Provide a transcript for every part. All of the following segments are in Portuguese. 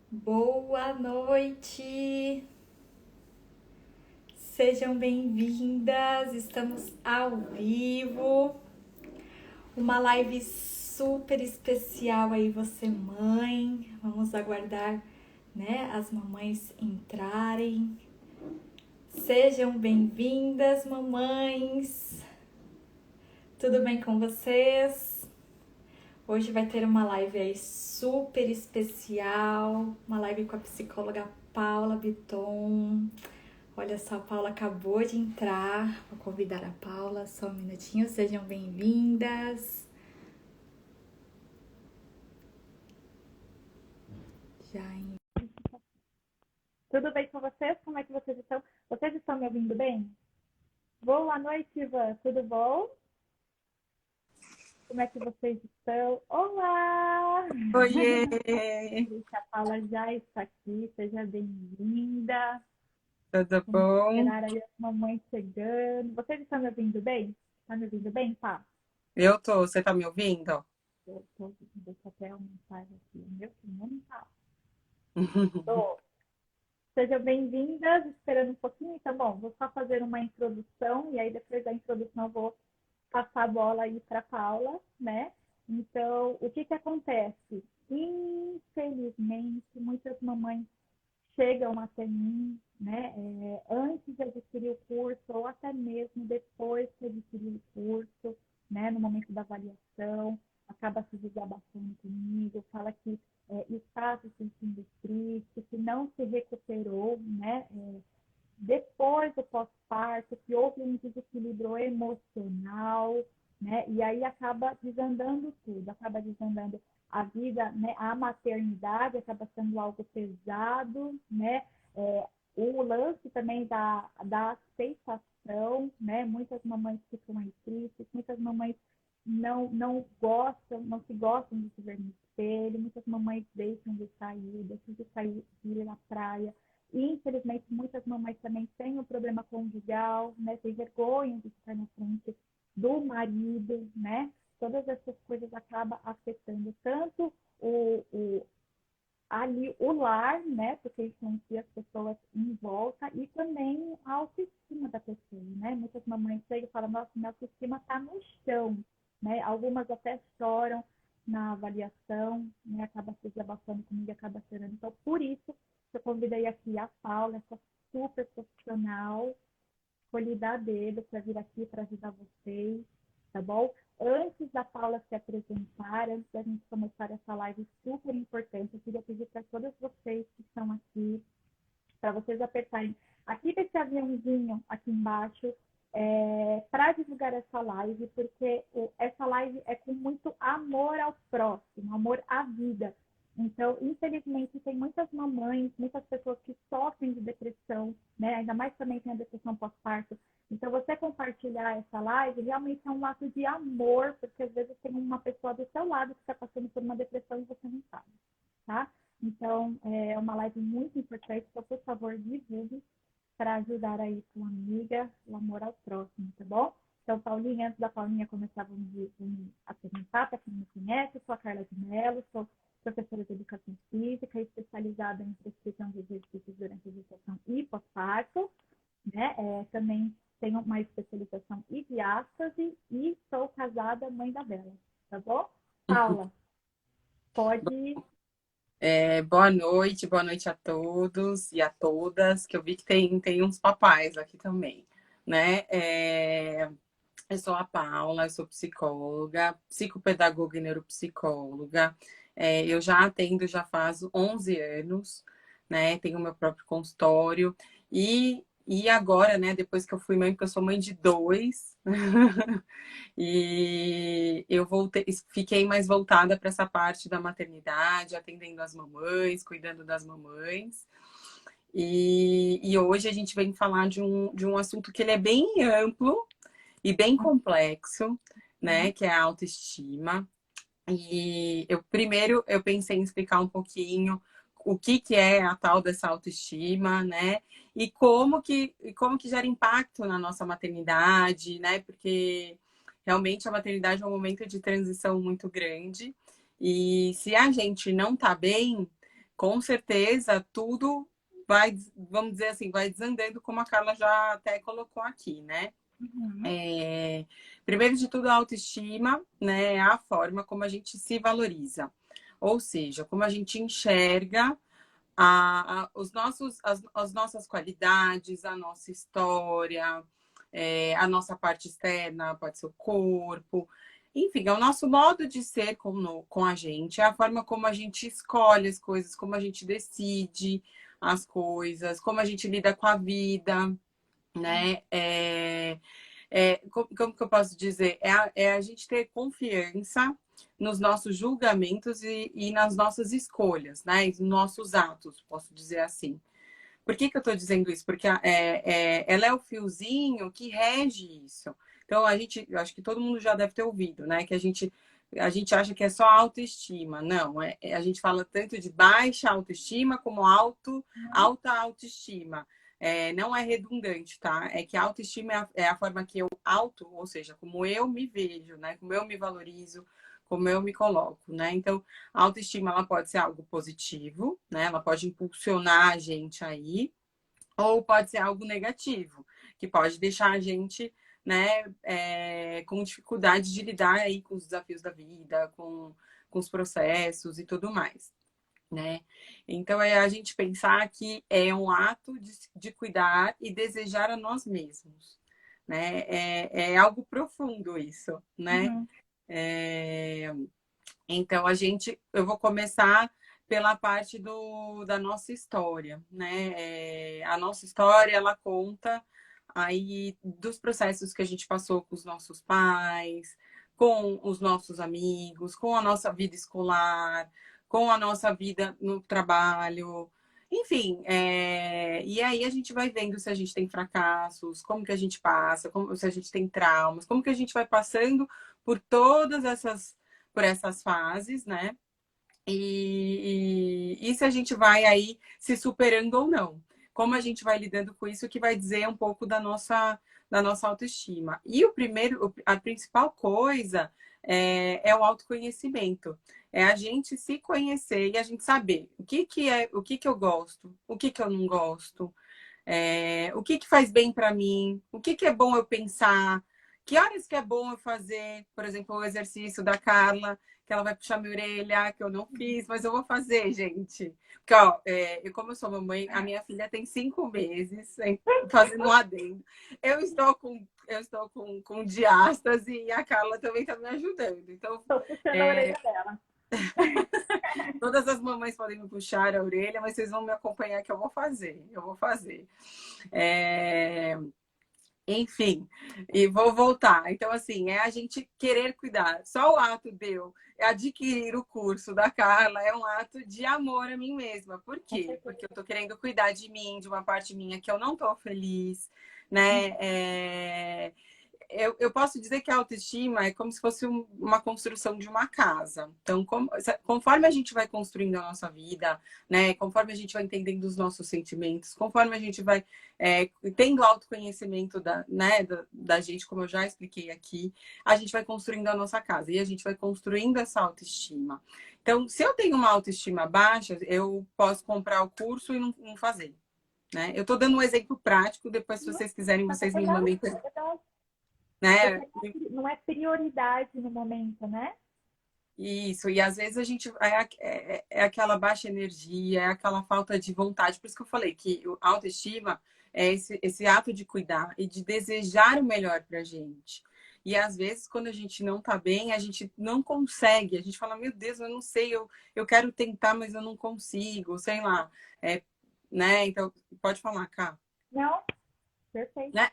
Boa noite! Sejam bem-vindas! Estamos ao vivo. Uma live super especial aí, você mãe. Vamos aguardar, né, as mamães entrarem. Sejam bem-vindas, mamães! Tudo bem com vocês? Hoje vai ter uma live aí super especial, uma live com a psicóloga Paula Biton. Olha só, a Paula acabou de entrar. Vou convidar a Paula, só um minutinho. Sejam bem-vindas. Já em... Tudo bem com vocês? Como é que vocês estão? Vocês estão me ouvindo bem? Boa noite, Ivan. Tudo bom? Como é que vocês estão? Olá! Oiê! A Paula já está aqui. Seja bem-vinda. Tudo Vamos bom? esperar aí as mamães chegando. Vocês estão me ouvindo bem? Está me ouvindo bem, Pá? Eu tô, você tá me ouvindo? Deixa eu até aumentar aqui. Meu, que não tá. Tô. Sejam bem-vindas. Esperando um pouquinho. Então, bom, vou só fazer uma introdução e aí depois da introdução eu vou passar a bola aí para a Paula, né? Então, o que que acontece? Infelizmente, muitas mamães chegam até mim, né? Antes de adquirir o curso ou até mesmo depois de adquirir o curso, né? No momento da avaliação, acaba se desabafando comigo, fala que está se sentindo triste, que não se recuperou, né? Depois do pós-parto, que houve um desequilíbrio emocional, né? E aí acaba desandando tudo, acaba desandando a vida, né? A maternidade acaba sendo algo pesado, né? O lance também da aceitação, né? Muitas mamães ficam aí tristes, muitas mamães não gostam, não se gostam de se ver no espelho, muitas mamães deixam de sair, de ir na praia, e, infelizmente, muitas mamães também têm um problema conjugal, né? Tem vergonha de estar na frente do marido, né? Todas essas coisas acabam afetando tanto ali o lar, né? Porque influencia as pessoas em volta e também a autoestima da pessoa, né? Muitas mamães chegam e falam, nossa, minha autoestima está no chão, né? Algumas até choram na avaliação, né? Acaba se desabafando comigo, acaba chorando. Então, por isso, eu convidei aqui a Paula, essa super profissional, escolhida a dedo para vir aqui para ajudar vocês, tá bom? Antes da Paula se apresentar, antes da gente começar essa live super importante, eu queria pedir para todas vocês que estão aqui, para vocês apertarem aqui desse aviãozinho aqui embaixo, para divulgar essa live, porque essa live é com muito amor ao próximo, amor à vida. Então, infelizmente, tem muitas mamães, muitas pessoas que sofrem de depressão, né? Ainda mais também tem a depressão pós-parto. Então, você compartilhar essa live realmente é um ato de amor, porque às vezes tem uma pessoa do seu lado que está passando por uma depressão e você não sabe, tá? Então, é uma live muito importante, então, por favor, divulgue para ajudar aí sua amiga, o amor ao próximo, tá bom? Então, Paulinha, antes da Paulinha começar, vamos apresentar para quem não me conhece, eu sou a Carla de Mello, sou professora de Educação Física, especializada em prescrição de exercícios durante a gestação e pós-parto, né? Também tenho uma especialização em diástase e sou casada, mãe da Bela, tá bom? Paula, pode. Boa noite a todos e a todas, que eu vi que tem uns papais aqui também, né? Eu sou a Paula, eu sou psicóloga, psicopedagoga e neuropsicóloga. Eu já atendo já faz 11 anos, né? Tenho meu próprio consultório e agora, né, depois que eu fui mãe, porque eu sou mãe de dois, e eu fiquei mais voltada para essa parte da maternidade, atendendo as mamães, cuidando das mamães. E hoje a gente vem falar de um assunto que ele é bem amplo e bem complexo, né? Que é a autoestima. E primeiro eu pensei em explicar um pouquinho o que é a tal dessa autoestima, né? E como que gera impacto na nossa maternidade, né? Porque realmente a maternidade é um momento de transição muito grande. E se a gente não tá bem, com certeza tudo vai, vamos dizer assim, vai desandando, como a Carla já até colocou aqui, né? Uhum. Primeiro de tudo, a autoestima, né, é a forma como a gente se valoriza. Ou seja, como a gente enxerga as nossas qualidades, a nossa história, a nossa parte externa, pode ser o corpo. Enfim, é o nosso modo de ser com a gente, é a forma como a gente escolhe as coisas, como a gente decide as coisas, como a gente lida com a vida, né? Como que eu posso dizer? É a gente ter confiança nos nossos julgamentos e nas nossas escolhas, né? E nos nossos atos, posso dizer assim. Por que que eu estou dizendo isso? Porque ela é o fiozinho que rege isso. Então, eu acho que todo mundo já deve ter ouvido, né? Que a gente acha que é só autoestima. Não, a gente fala tanto de baixa autoestima como alta autoestima. Não é redundante, tá? É que a autoestima é a forma que eu ou seja, como eu me vejo, né? Como eu me valorizo, como eu me coloco, né? Então, a autoestima ela pode ser algo positivo, né? Ela pode impulsionar a gente aí, ou pode ser algo negativo, que pode deixar a gente, né, com dificuldade de lidar aí com os desafios da vida, com os processos e tudo mais, né? Então é a gente pensar que é um ato de cuidar e desejar a nós mesmos, né? É algo profundo isso, né? Uhum. É, então, eu vou começar pela parte da nossa história, né? A nossa história, ela conta aí dos processos que a gente passou com os nossos pais, com os nossos amigos, com a nossa vida escolar, com a nossa vida no trabalho, enfim, e aí a gente vai vendo se a gente tem fracassos, como que a gente passa, se a gente tem traumas, como que a gente vai passando por todas por essas fases, né? E se a gente vai aí se superando ou não. Como a gente vai lidando com isso que vai dizer um pouco da nossa autoestima. E a principal coisa é o autoconhecimento. É a gente se conhecer e a gente saber o que que eu gosto, o que que eu não gosto, o que que faz bem para mim, o que que é bom eu pensar, que horas que é bom eu fazer, por exemplo, o exercício da Carla, que ela vai puxar minha orelha, que eu não fiz, mas eu vou fazer, gente. Porque, ó, como eu sou mamãe, a minha filha tem 5 meses, fazendo um adendo. Eu estou com diástase e a Carla também está me ajudando. Então, Tô puxando a orelha dela. todas as mamães podem me puxar a orelha, mas vocês vão me acompanhar que eu vou fazer. Eu vou fazer. É... Enfim, e vou voltar. Então, assim, é a gente querer cuidar. Só o ato de eu adquirir o curso da Carla é um ato de amor a mim mesma. Por quê? Porque eu tô querendo cuidar de mim, de uma parte minha que eu não tô feliz, né? Eu posso dizer que a autoestima é como se fosse uma construção de uma casa. Então, conforme a gente vai construindo a nossa vida, né? Conforme a gente vai entendendo os nossos sentimentos, conforme a gente vai tendo autoconhecimento da gente, como eu já expliquei aqui, a gente vai construindo a nossa casa e a gente vai construindo essa autoestima. Então, se eu tenho uma autoestima baixa, eu posso comprar o curso e não fazer. Né? Eu estou dando um exemplo prático, depois, se vocês quiserem, vocês me mandem. Né? Não é prioridade no momento, né? Isso, e às vezes a gente é aquela baixa energia, é aquela falta de vontade. Por isso que eu falei que a autoestima é esse ato de cuidar e de desejar o melhor pra gente. E às vezes, quando a gente não tá bem, a gente não consegue. A gente fala, meu Deus, eu não sei, eu quero tentar, mas eu não consigo, sei lá. Né? Então, pode falar, Cá. Não, perfeito. Né?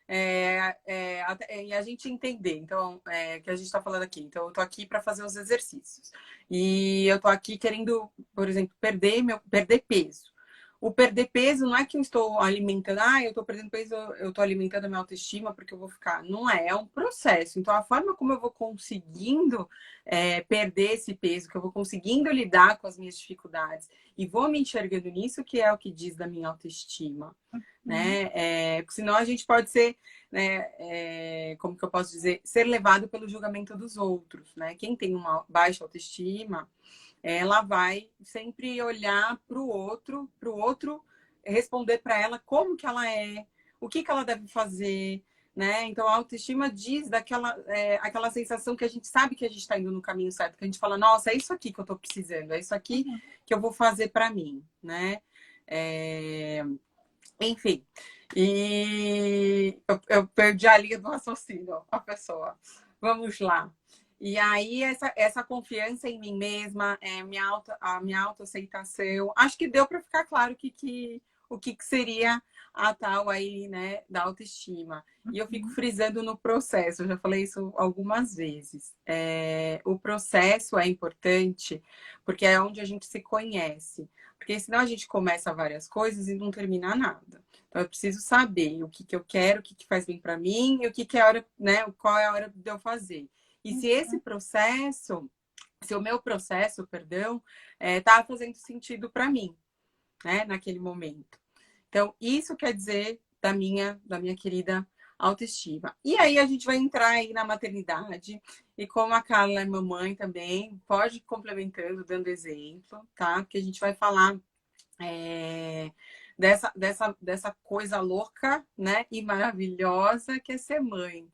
E a gente entender, então, que a gente está falando aqui. Então, eu estou aqui para fazer os exercícios. E eu estou aqui querendo, por exemplo, perder peso. O perder peso não é que eu estou alimentando, eu estou perdendo peso, eu estou alimentando a minha autoestima porque eu vou ficar. Não é um processo. Então, a forma como eu vou conseguindo perder esse peso, que eu vou conseguindo lidar com as minhas dificuldades e vou me enxergando nisso, que é o que diz da minha autoestima. Né? Porque senão a gente pode ser, né, como que eu posso dizer, ser levado pelo julgamento dos outros, né? Quem tem uma baixa autoestima, ela vai sempre olhar para o outro responder para ela como que ela é, o que que ela deve fazer, né? Então a autoestima diz aquela sensação que a gente sabe que a gente está indo no caminho certo, que a gente fala, nossa, é isso aqui que eu estou precisando, é isso aqui que eu vou fazer para mim, né? Enfim, e eu perdi a linha do raciocínio, a pessoa. Vamos lá. E aí, essa confiança em mim mesma, a minha autoaceitação, acho que deu para ficar claro o que seria a tal aí, né, da autoestima. E eu fico frisando no processo, eu já falei isso algumas vezes. O processo é importante porque é onde a gente se conhece. Porque senão a gente começa várias coisas e não termina nada. Então eu preciso saber o que que eu quero, o que que faz bem para mim e o que que é a hora, né, qual é a hora de eu fazer. E se o meu processo, perdão, tá fazendo sentido para mim, né, naquele momento. Então, isso quer dizer da minha querida autoestima. E aí a gente vai entrar aí na maternidade e como a Carla é mamãe também, pode ir complementando, dando exemplo, tá? Porque a gente vai falar dessa coisa louca, né? E maravilhosa que é ser mãe,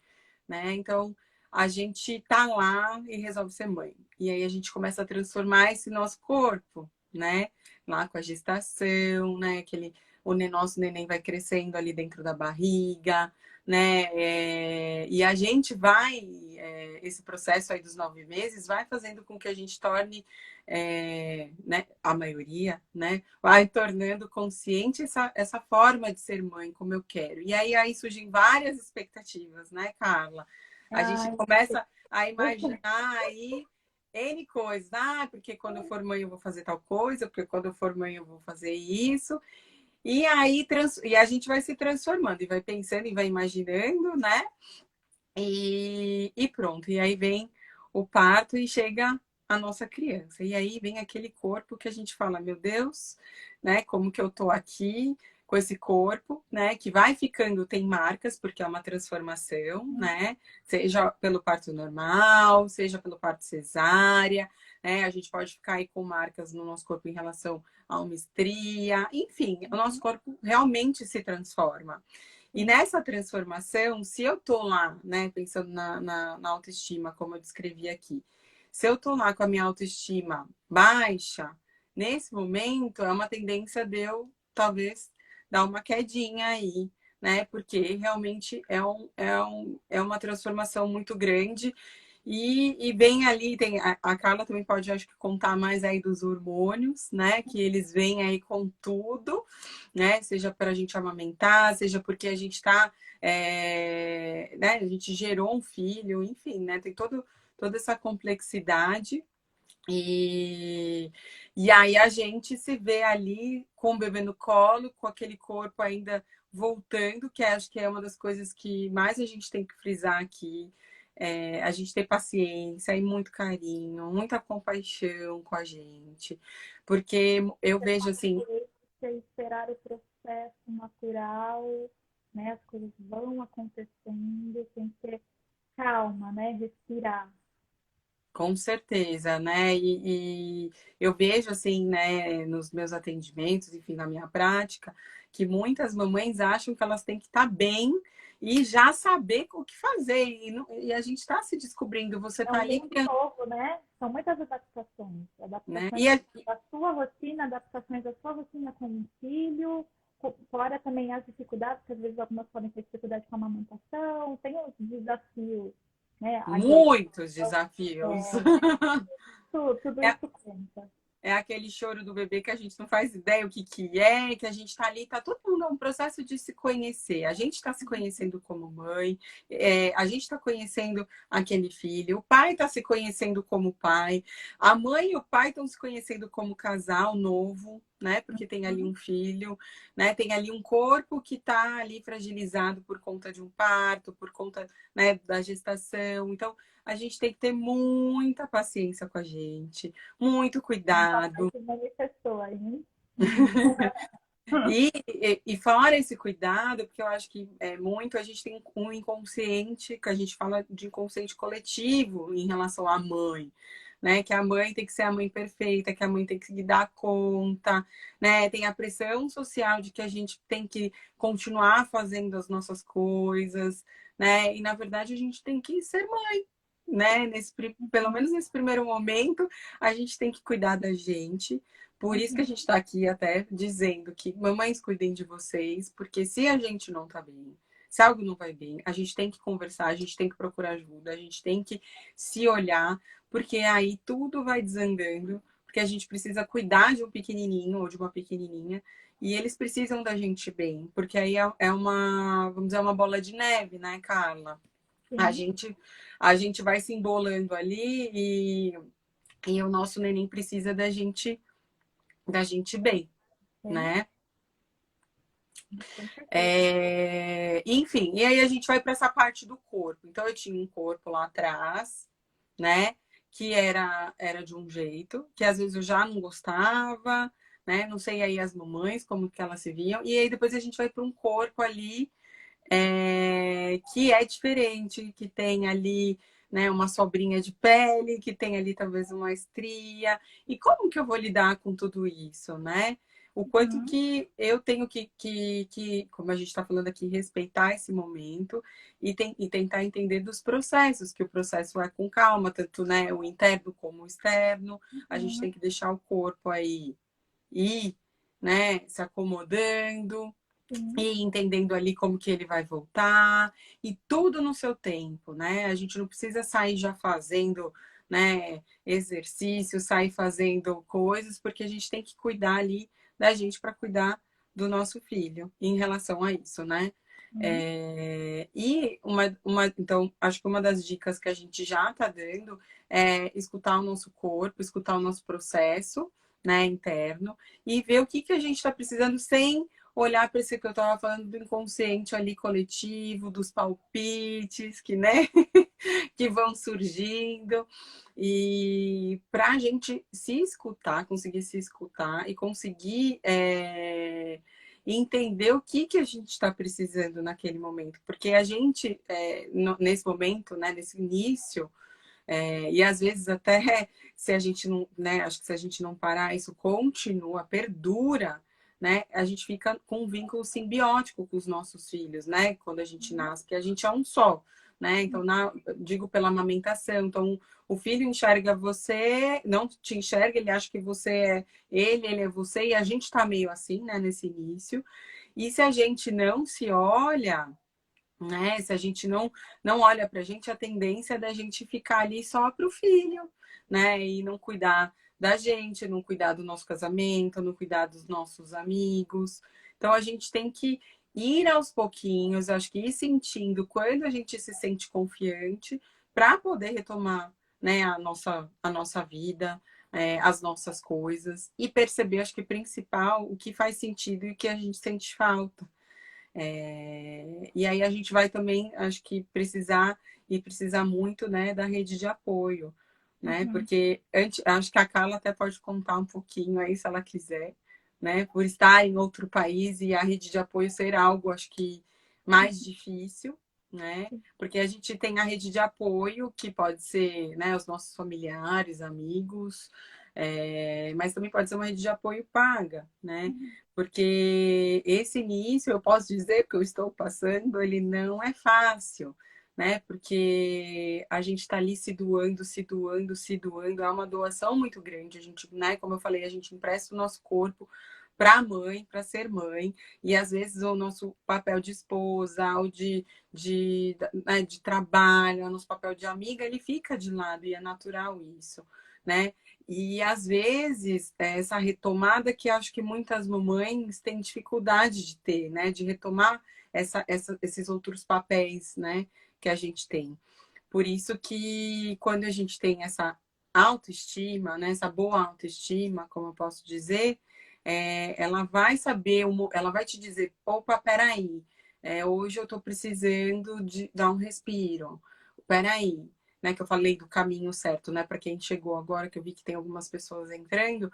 né? Então, a gente tá lá e resolve ser mãe. E aí a gente começa a transformar esse nosso corpo, né? Lá com a gestação, né? O nosso neném vai crescendo ali dentro da barriga, né? E a gente esse processo aí dos 9 meses vai fazendo com que a gente torne, né? A maioria, né? Vai tornando consciente essa forma de ser mãe como eu quero. E aí surgem várias expectativas, né, Carla? A gente Ai, começa a imaginar aí N coisas. Ah, porque quando eu for mãe eu vou fazer tal coisa, porque quando eu for mãe eu vou fazer isso. E aí e a gente vai se transformando e vai pensando e vai imaginando, né? E pronto. E aí vem o parto e chega a nossa criança. E aí vem aquele corpo que a gente fala, meu Deus, né? Como que eu tô aqui com esse corpo, né? Que vai ficando, tem marcas, porque é uma transformação, né? Seja pelo parto normal, seja pelo parto cesárea, né? A gente pode ficar aí com marcas no nosso corpo em relação a uma estria, enfim, o nosso corpo realmente se transforma. E nessa transformação, se eu tô lá, né, pensando na autoestima, como eu descrevi aqui, se eu tô lá com a minha autoestima baixa, nesse momento é uma tendência de eu, talvez, dar uma quedinha aí, né? Porque realmente é uma transformação muito grande. E vem ali, tem a Carla também pode, acho que, contar mais aí dos hormônios, né? Que eles vêm aí com tudo, né? Seja para a gente amamentar, seja porque a gente está, né? A gente gerou um filho, enfim, né? Tem toda essa complexidade. E, e aí a gente se vê ali com o bebê no colo, com aquele corpo ainda voltando, que acho que é uma das coisas que mais a gente tem que frisar aqui. A gente ter paciência e muito carinho, muita compaixão com a gente. Porque eu vejo assim, esperar o processo natural, né? As coisas vão acontecendo, tem que ter calma, né? Respirar. com certeza, né? E eu vejo assim, né, nos meus atendimentos, enfim, na minha prática, que muitas mamães acham que elas têm que estar bem e já saber o que fazer. E a gente está se descobrindo, você É está um ali, mundo novo, né? São muitas adaptações. né? Adaptações da sua rotina, adaptações da sua rotina com um filho, fora também as dificuldades, que às vezes algumas podem ter dificuldade com a amamentação, tem os desafios, né? A Muitos gestação, desafios. tudo isso conta. É aquele choro do bebê que a gente não faz ideia o que que a gente tá ali, tá todo mundo é um processo de se conhecer. A gente está se conhecendo como mãe, a gente está conhecendo aquele filho, o pai está se conhecendo como pai, a mãe e o pai estão se conhecendo como casal novo, né? Porque tem ali um filho, né? Tem ali um corpo que está ali fragilizado por conta de um parto, por conta, né, da gestação. Então, a gente tem que ter muita paciência com a gente, muito Um papai cuidado. que manifestou aí, hein? E fora esse cuidado, porque eu acho que a gente tem um inconsciente, que a gente fala de inconsciente coletivo em relação à mãe. né? Que a mãe tem que ser a mãe perfeita, que a mãe tem que dar conta, né? Tem a pressão social de que a gente tem que continuar fazendo as nossas coisas, né? E na verdade a gente tem que ser mãe, né? Pelo menos nesse primeiro momento, a gente tem que cuidar da gente. Por isso que a gente está aqui até dizendo que mamães cuidem de vocês, porque se a gente não tá bem, se algo não vai bem, a gente tem que conversar, a gente tem que procurar ajuda, a gente tem que se olhar, porque aí tudo vai desandando, porque a gente precisa cuidar de um pequenininho ou de uma pequenininha, e eles precisam da gente bem, porque aí é uma, vamos dizer, uma bola de neve, né, Carla? A Sim, gente, a gente vai se embolando ali e o nosso neném precisa da gente bem, sim, né? com certeza. Enfim, e aí a gente vai para essa parte do corpo. Então eu tinha um corpo lá atrás, né? Que era de um jeito, que às vezes eu já não gostava, né? Não sei aí as mamães como que elas se viam. E aí depois a gente vai para um corpo ali que é diferente, que tem ali, né, uma sobrinha de pele, que tem ali talvez uma estria. E como que eu vou lidar com tudo isso, né? O quanto Uhum, que eu tenho como a gente está falando aqui, respeitar esse momento e tentar entender dos processos, que o processo é com calma, tanto né, o interno como o externo. A gente uhum, tem que deixar o corpo aí ir, né, se acomodando sim, e entendendo ali como que ele vai voltar e tudo no seu tempo, né? A gente não precisa sair já fazendo, né, exercício, sair fazendo coisas, porque a gente tem que cuidar ali da gente para cuidar do nosso filho em relação a isso, né? sim, Então, acho que uma das dicas que a gente já está dando é escutar o nosso corpo, escutar o nosso processo, né, interno, e ver o que que a gente está precisando sem olhar para esse que eu estava falando do inconsciente ali coletivo, dos palpites que, né, que vão surgindo. E para a gente se escutar, conseguir se escutar e conseguir entender o que a gente está precisando naquele momento. Porque a gente, nesse momento, né, nesse início, e às vezes até se a gente não, né, acho que se a gente não parar, isso continua, perdura, né? A gente fica com um vínculo simbiótico com os nossos filhos, né? Quando a gente nasce, porque a gente é um só, né? Então, digo pela amamentação, então o filho enxerga você, não te enxerga, ele acha que você é ele é você, e a gente tá meio assim, né, nesse início. E se a gente não se olha, né? Se a gente não olha para a gente, a tendência é da gente ficar ali só para o filho, né? E não cuidar da gente, não cuidar do nosso casamento, não cuidar dos nossos amigos. Então a gente tem que ir aos pouquinhos, acho que ir sentindo quando a gente se sente confiante para poder retomar, né, a nossa vida, as nossas coisas e perceber, acho que principal, o que faz sentido e o que a gente sente falta. E aí a gente vai também, acho que precisar muito, né, da rede de apoio, né? uhum, Porque acho que a Carla até pode contar um pouquinho aí, se ela quiser, né? Por estar em outro país e a rede de apoio ser algo, acho que mais difícil, né? Porque a gente tem a rede de apoio, que pode ser, né, os nossos familiares, amigos, mas também pode ser uma rede de apoio paga, né? uhum, Porque esse início, eu posso dizer que eu estou passando, ele não é fácil, né? Porque a gente está ali se doando, se doando, se doando, é uma doação muito grande. A gente, né, como eu falei, a gente empresta o nosso corpo para a mãe, para ser mãe, e às vezes o nosso papel de esposa, ou né, de trabalho, o nosso papel de amiga, ele fica de lado, e é natural isso, né? E às vezes essa retomada que acho que muitas mamães têm dificuldade de ter, né? De retomar esses outros papéis, né? Que a gente tem. Por isso que quando a gente tem essa autoestima, né? Essa boa autoestima, como eu posso dizer, ela vai saber, ela vai te dizer, opa, peraí, hoje eu estou precisando de dar um respiro. Peraí, né, que eu falei do caminho certo, né, para quem chegou agora, que eu vi que tem algumas pessoas entrando,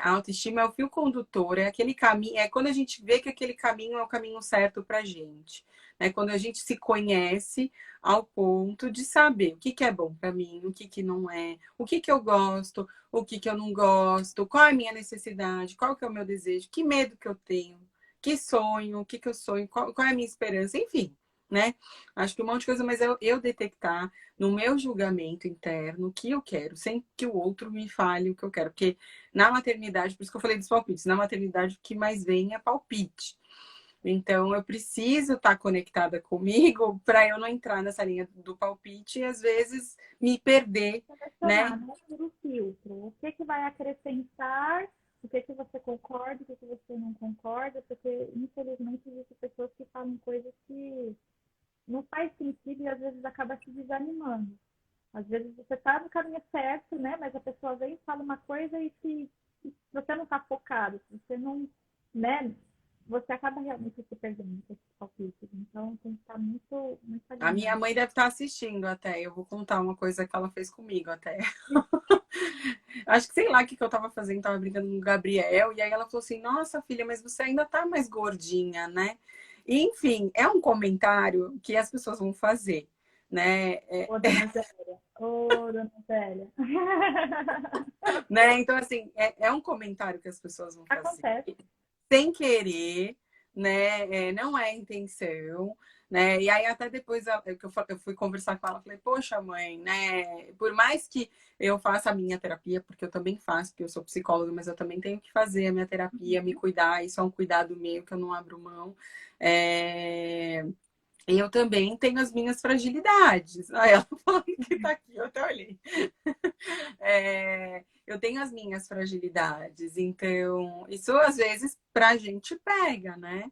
a autoestima é o fio condutor, é aquele caminho, é quando a gente vê que aquele caminho é o caminho certo para gente, né, quando a gente se conhece ao ponto de saber o que que é bom para mim, o que que não é, o que que eu gosto, o que que eu não gosto, qual é a minha necessidade, qual que é o meu desejo, que medo que eu tenho, que sonho, o que que eu sonho, qual é a minha esperança, enfim, né? Acho que um monte de coisa, mas eu detectar no meu julgamento interno o que eu quero, sem que o outro me fale o que eu quero. Porque na maternidade, por isso que eu falei dos palpites, na maternidade o que mais vem é palpite. Então eu preciso estar conectada comigo para eu não entrar nessa linha do palpite e às vezes me perder, né? Selecionar, né? Por o filtro. O que que vai acrescentar, o que que você concorda, o que que você não concorda, porque infelizmente existem pessoas que falam coisas que não faz sentido e às vezes acaba te desanimando. Às vezes você está no caminho certo, né? Mas a pessoa vem e fala uma coisa e se você não está focado, se você não, né? Você acaba realmente se perdendo com esses palpites. Então tem que estar muito A minha alinhado. mãe deve estar assistindo até. Eu vou contar uma coisa que ela fez comigo até. Acho que sei lá o que eu tava fazendo, tava brincando com o Gabriel, e aí ela falou assim: Nossa, filha, mas você ainda tá mais gordinha, né? E, enfim, é um comentário que as pessoas vão fazer, né? Ô, dona Zélia. Ô, dona Zélia. Né? Então, assim, é um comentário que as pessoas vão fazer Acontece. sem querer, né? Não é intenção, né? E aí até depois eu fui conversar com ela, falei, poxa, mãe, né? Por mais que eu faça a minha terapia, porque eu também faço, porque eu sou psicóloga, mas eu também tenho que fazer a minha terapia, me cuidar, isso é um cuidado meu que eu não abro mão. É... Eu também tenho as minhas fragilidades. Aí ela falou que tá aqui, eu até olhei. Eu tenho as minhas fragilidades, então isso às vezes pra gente pega, né?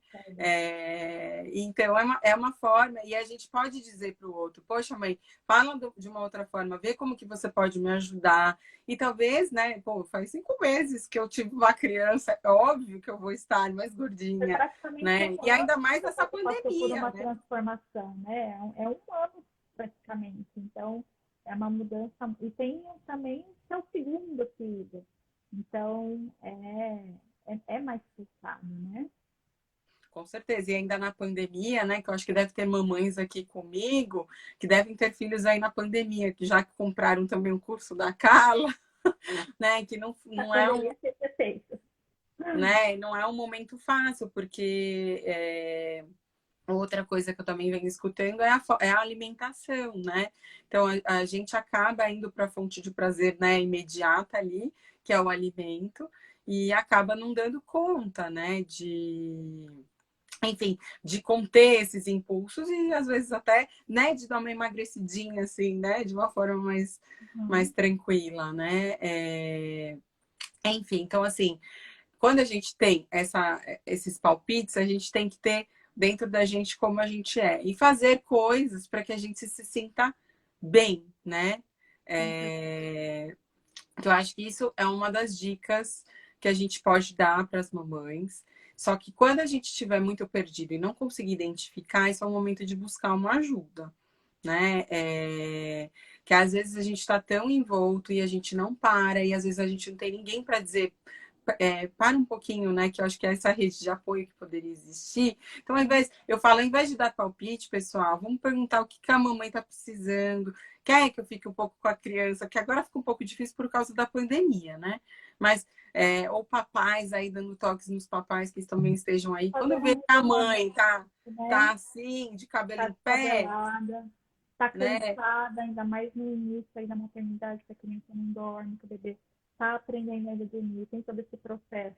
Então é uma forma, e a gente pode dizer para o outro, poxa, mãe, fala de uma outra forma, vê como que você pode me ajudar. E talvez, né, pô, faz 5 meses que eu tive uma criança, é óbvio que eu vou estar mais Foi gordinha, praticamente né? um E ano ainda que mais nessa você passou por pandemia, uma né? transformação, né? É um ano praticamente. Então, é uma mudança. E tem também seu segundo filho. Então, é mais puxado, né? Com certeza. E ainda na pandemia, né? Que eu acho que deve ter mamães aqui comigo, que devem ter filhos aí na pandemia, que já compraram também o curso da Carla, né? Que não é um, Poderia ser feito. né? Não é um momento fácil, porque outra coisa que eu também venho escutando é a alimentação, né? Então a gente acaba indo para a fonte de prazer, né, imediata ali, que é o alimento, e acaba não dando conta, né, enfim, de conter esses impulsos e às vezes até, né, de dar uma emagrecidinha assim, né, de uma forma mais Uhum. tranquila, né? Enfim, então assim, quando a gente tem esses palpites, a gente tem que ter dentro da gente como a gente é e fazer coisas para que a gente se sinta bem, né? Que eu acho que isso é uma das dicas que a gente pode dar para as mamães. Só que quando a gente estiver muito perdido e não conseguir identificar, isso é o momento de buscar uma ajuda, né? Que às vezes a gente está tão envolto e a gente não para, e às vezes a gente não tem ninguém para dizer para um pouquinho, né? Que eu acho que é essa rede de apoio que poderia existir. Então, ao invés de dar palpite, pessoal, vamos perguntar o que, que a mamãe está precisando. Quer que eu fique um pouco com a criança? Que agora fica um pouco difícil por causa da pandemia, né? Mas, ou papais aí dando toques nos papais que também estejam aí. Quando Fazer eu um vejo que a relacionamento, mãe tá, né? tá assim, de cabelo Tá em pé, descabelada, tá né? cansada, ainda mais no início aí da maternidade, que a criança não dorme, que o bebê tá aprendendo ainda a dormir, tem todo esse processo,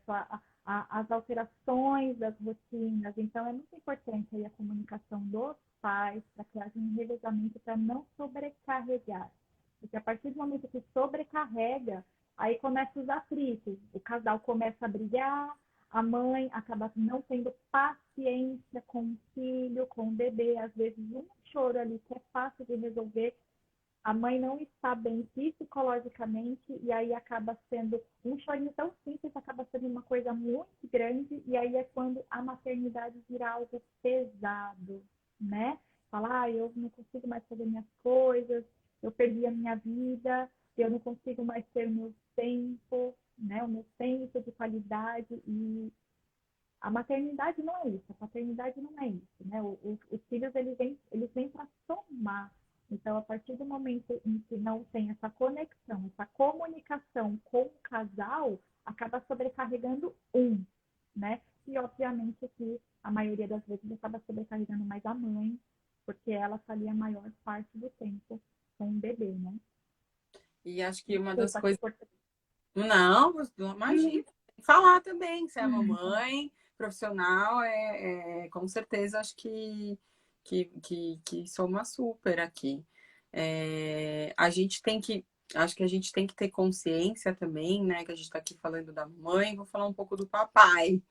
as alterações das rotinas. Então, é muito importante aí a comunicação dos pais para que haja um revezamento para não sobrecarregar. Porque a partir do momento que sobrecarrega, aí começam os atritos. O casal começa a brigar, a mãe acaba não tendo paciência com o filho, com o bebê. Às vezes, um choro ali que é fácil de resolver, a mãe não está bem psicologicamente e aí acaba sendo um chorinho tão simples, acaba sendo uma coisa muito grande e aí é quando a maternidade vira algo pesado, né? Falar, eu não consigo mais fazer minhas coisas, eu perdi a minha vida, eu não consigo mais ter o meu tempo, né? O meu tempo de qualidade. E a maternidade não é isso, a paternidade não é isso, né? Os filhos, eles vêm para somar. Então, a partir do momento em que não tem essa conexão, essa comunicação com o casal, acaba sobrecarregando um, né? E, obviamente, que a maioria das vezes acaba sobrecarregando mais a mãe, porque ela está ali a maior parte do tempo com o bebê, né? E acho que uma das Desculpa te coisas. cortar. Não, imagina. Falar também, se é mamãe, profissional, com certeza acho que soma super aqui. A gente tem que. Acho que a gente tem que ter consciência também, né? Que a gente está aqui falando da mãe, vou falar um pouco do papai.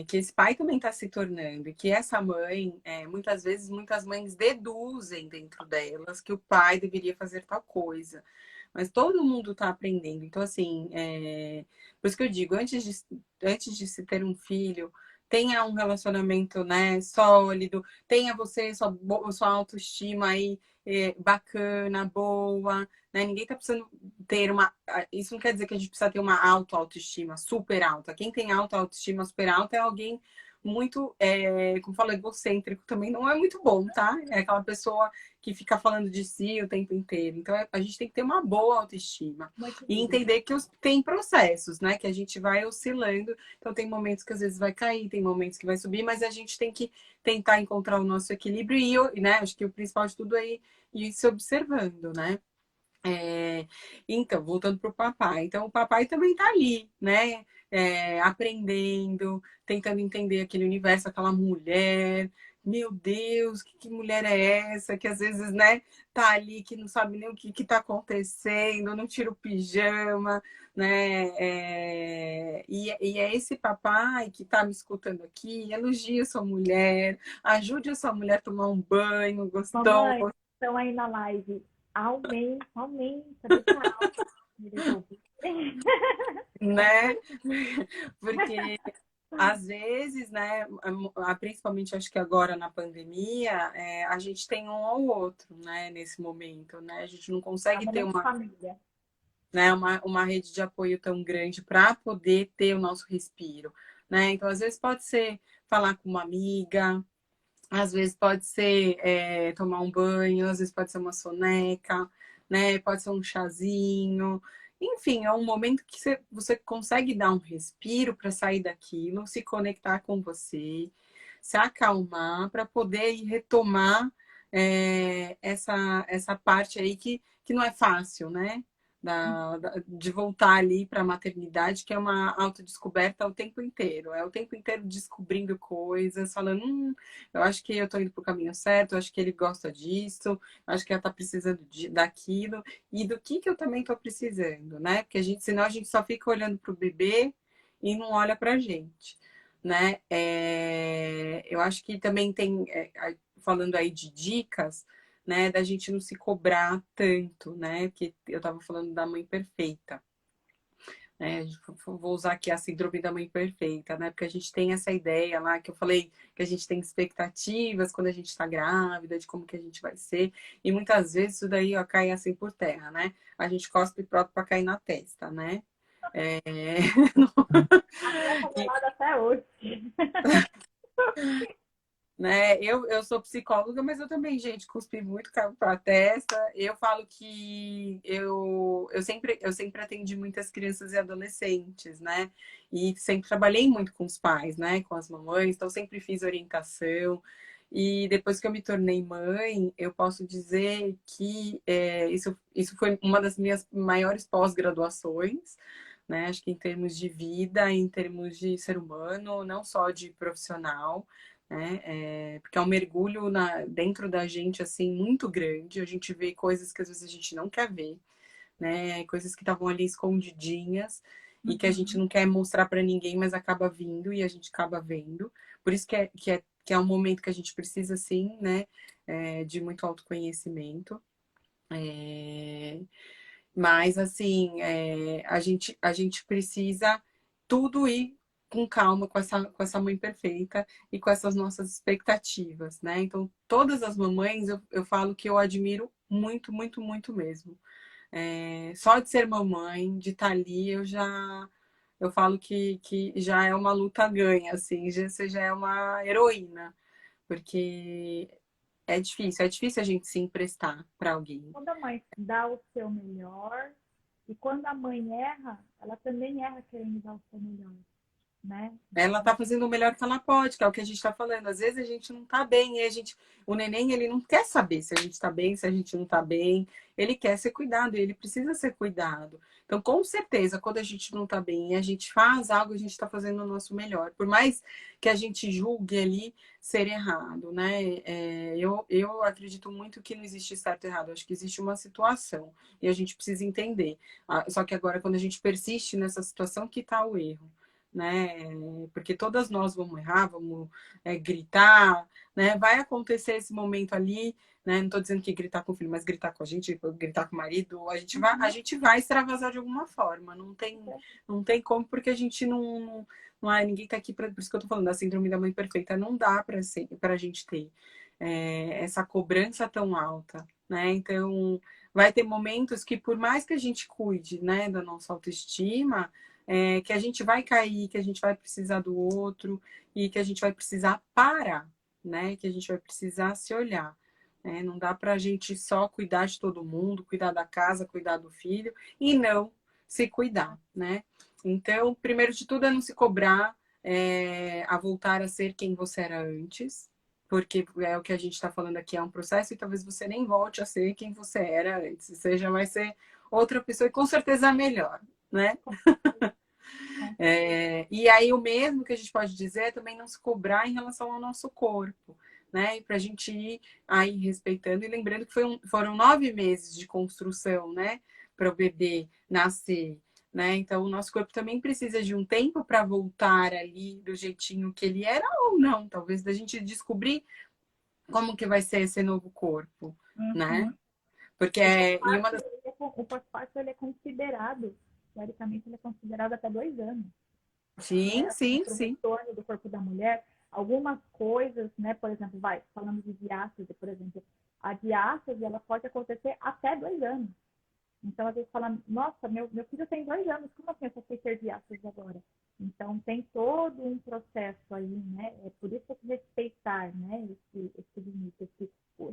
Que esse pai também está se tornando, e que essa mãe, muitas vezes, muitas mães deduzem dentro delas que o pai deveria fazer tal coisa. Mas todo mundo está aprendendo. Então, assim, por isso que eu digo, antes de se ter um filho, tenha um relacionamento, né, sólido, tenha você, sua autoestima aí bacana, boa, né? Ninguém tá precisando ter uma. Isso não quer dizer que a gente precisa ter uma autoestima super alta. Quem tem autoestima super alta é alguém muito, como falo, egocêntrico também não é muito bom, tá? É aquela pessoa que fica falando de si o tempo inteiro. Então, a gente tem que ter uma boa autoestima Muito e bem. entender que tem processos, né? Que a gente vai oscilando. Então, tem momentos que às vezes vai cair, tem momentos que vai subir, mas a gente tem que tentar encontrar o nosso equilíbrio e, né? Acho que o principal de tudo é ir se observando, né? Então, voltando para o papai. Então, o papai também está ali, né? Aprendendo, tentando entender aquele universo, aquela mulher. Meu Deus, que mulher é essa? Que às vezes, né, tá ali, que não sabe nem o que está acontecendo, não tira o pijama, né? E é esse papai que está me escutando aqui, elogie sua mulher, ajude a sua mulher a tomar um banho gostoso, Mamãe, estão aí na live. Aumenta, deixa alto. né? Porque às vezes, né, principalmente acho que agora na pandemia, a gente tem um ao outro, né, nesse momento, né? A gente não É um consegue ter momento de família. uma rede de apoio tão grande para poder ter o nosso respiro, né? Então, às vezes pode ser falar com uma amiga, às vezes pode ser tomar um banho, às vezes pode ser uma soneca, né? Pode ser um chazinho. Enfim, é um momento que você consegue dar um respiro para sair daquilo, se conectar com você, se acalmar para poder retomar essa parte aí que não é fácil, né? De voltar ali para a maternidade, que é uma autodescoberta o tempo inteiro. É o tempo inteiro descobrindo coisas, falando, eu acho que eu estou indo para o caminho certo, eu acho que ele gosta disso, eu acho que ela está precisando daquilo, e do que eu também estou precisando, né? Porque senão a gente só fica olhando para o bebê e não olha para a gente, né? Eu acho que também tem, falando aí de dicas, né, da gente não se cobrar tanto, né? Porque eu estava falando da mãe perfeita. Né? Vou usar aqui a síndrome da mãe perfeita, né? Porque a gente tem essa ideia lá que eu falei que a gente tem expectativas quando a gente está grávida, de como que a gente vai ser, e muitas vezes isso daí ó, cai assim por terra, né? A gente cospe próprio para cair na testa, né? É... A minha tá do lado até hoje. Né? Eu sou psicóloga, mas eu também, gente, cuspi muito para a testa. Eu falo que eu sempre atendi muitas crianças e adolescentes, né? E sempre trabalhei muito com os pais, né? Com as mamães, então sempre fiz orientação. E depois que eu me tornei mãe, eu posso dizer que isso foi uma das minhas maiores pós-graduações, né? Acho que em termos de vida, em termos de ser humano, não só de profissional, né? Porque é um mergulho dentro da gente assim muito grande. A gente vê coisas que às vezes a gente não quer ver, né? Coisas que estavam ali escondidinhas e que a gente Uhum. não quer mostrar para ninguém, mas acaba vindo e a gente acaba vendo. Por isso que é um momento que a gente precisa sim, né? De muito autoconhecimento. Mas assim, a gente precisa tudo ir com calma com essa mãe perfeita e com essas nossas expectativas, né? Então, todas as mamães, eu falo que eu admiro muito, muito, muito mesmo. Só de ser mamãe, de estar ali, eu falo que já é uma luta ganha, assim, você já é uma heroína, porque é difícil a gente se emprestar para alguém. Quando a mãe dá o seu melhor, e quando a mãe erra, ela também erra querendo dar o seu melhor, né? Ela tá fazendo o melhor que ela pode, que é o que a gente tá falando. Às vezes a gente não tá bem, e o neném, ele não quer saber se a gente tá bem, se a gente não tá bem. Ele quer ser cuidado, ele precisa ser cuidado. Então, com certeza, quando a gente não tá bem e a gente faz algo, a gente tá fazendo o nosso melhor. Por mais que a gente julgue ali ser errado, né? Eu acredito muito que não existe certo e errado. Eu acho que existe uma situação e a gente precisa entender. Só que agora, quando a gente persiste nessa situação, que tá o erro, né? Porque todas nós vamos errar, vamos gritar, né? Vai acontecer esse momento ali, né? Não estou dizendo que gritar com o filho, mas gritar com a gente, gritar com o marido, a gente vai extravasar de alguma forma. Não tem como, porque a gente ninguém está aqui para. Por isso que eu estou falando da síndrome da mãe perfeita. Não dá para a gente ter essa cobrança tão alta, né? Então, vai ter momentos que, por mais que a gente cuide, né, da nossa autoestima, que a gente vai cair, que a gente vai precisar do outro e que a gente vai precisar parar, né? Que a gente vai precisar se olhar. Né? Não dá para a gente só cuidar de todo mundo, cuidar da casa, cuidar do filho e não se cuidar, né? Então, primeiro de tudo é não se cobrar a voltar a ser quem você era antes, porque é o que a gente está falando aqui, é um processo e talvez você nem volte a ser quem você era antes. Você já vai ser outra pessoa e com certeza melhor, né? E aí o mesmo que a gente pode dizer é também não se cobrar em relação ao nosso corpo, né? Para a gente ir aí respeitando e lembrando que foram 9 meses de construção, né? Para o bebê nascer, né? Então o nosso corpo também precisa de um tempo para voltar ali do jeitinho que ele era ou não, talvez da gente descobrir como que vai ser esse novo corpo, né? Uhum. Porque e uma das... O pós-parto ele é considerado, teoricamente, ele é considerado até 2 anos. Sim, Né? Assim, sim, para o sim. retorno do corpo da mulher, algumas coisas, né? Por exemplo, falando de diástase, por exemplo, a diástase ela pode acontecer até 2 anos. Então, às vezes fala, nossa, meu filho tem 2 anos, como assim eu só sei ter diástase agora? Então, tem todo um processo aí, né? É por isso que respeitar, né? Esse limite,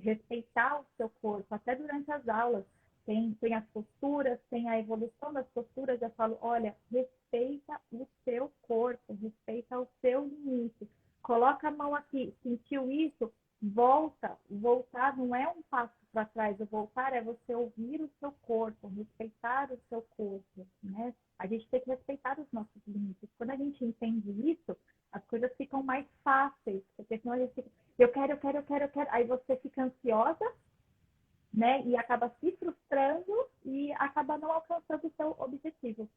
respeitar o seu corpo, até durante as aulas. Tem as posturas, tem a evolução das posturas. Eu falo, olha, respeita o seu corpo, respeita o seu limite. Coloca a mão aqui, sentiu isso? Volta. Voltar não é um passo para trás, o voltar é você ouvir o seu corpo, respeitar o seu corpo, né? A gente tem que respeitar os nossos limites. Quando a gente entende isso, as coisas ficam mais fáceis, porque senão a gente fica, eu quero, aí você fica ansiosa, né? E acaba se frustrando e acaba não alcançando o seu objetivo,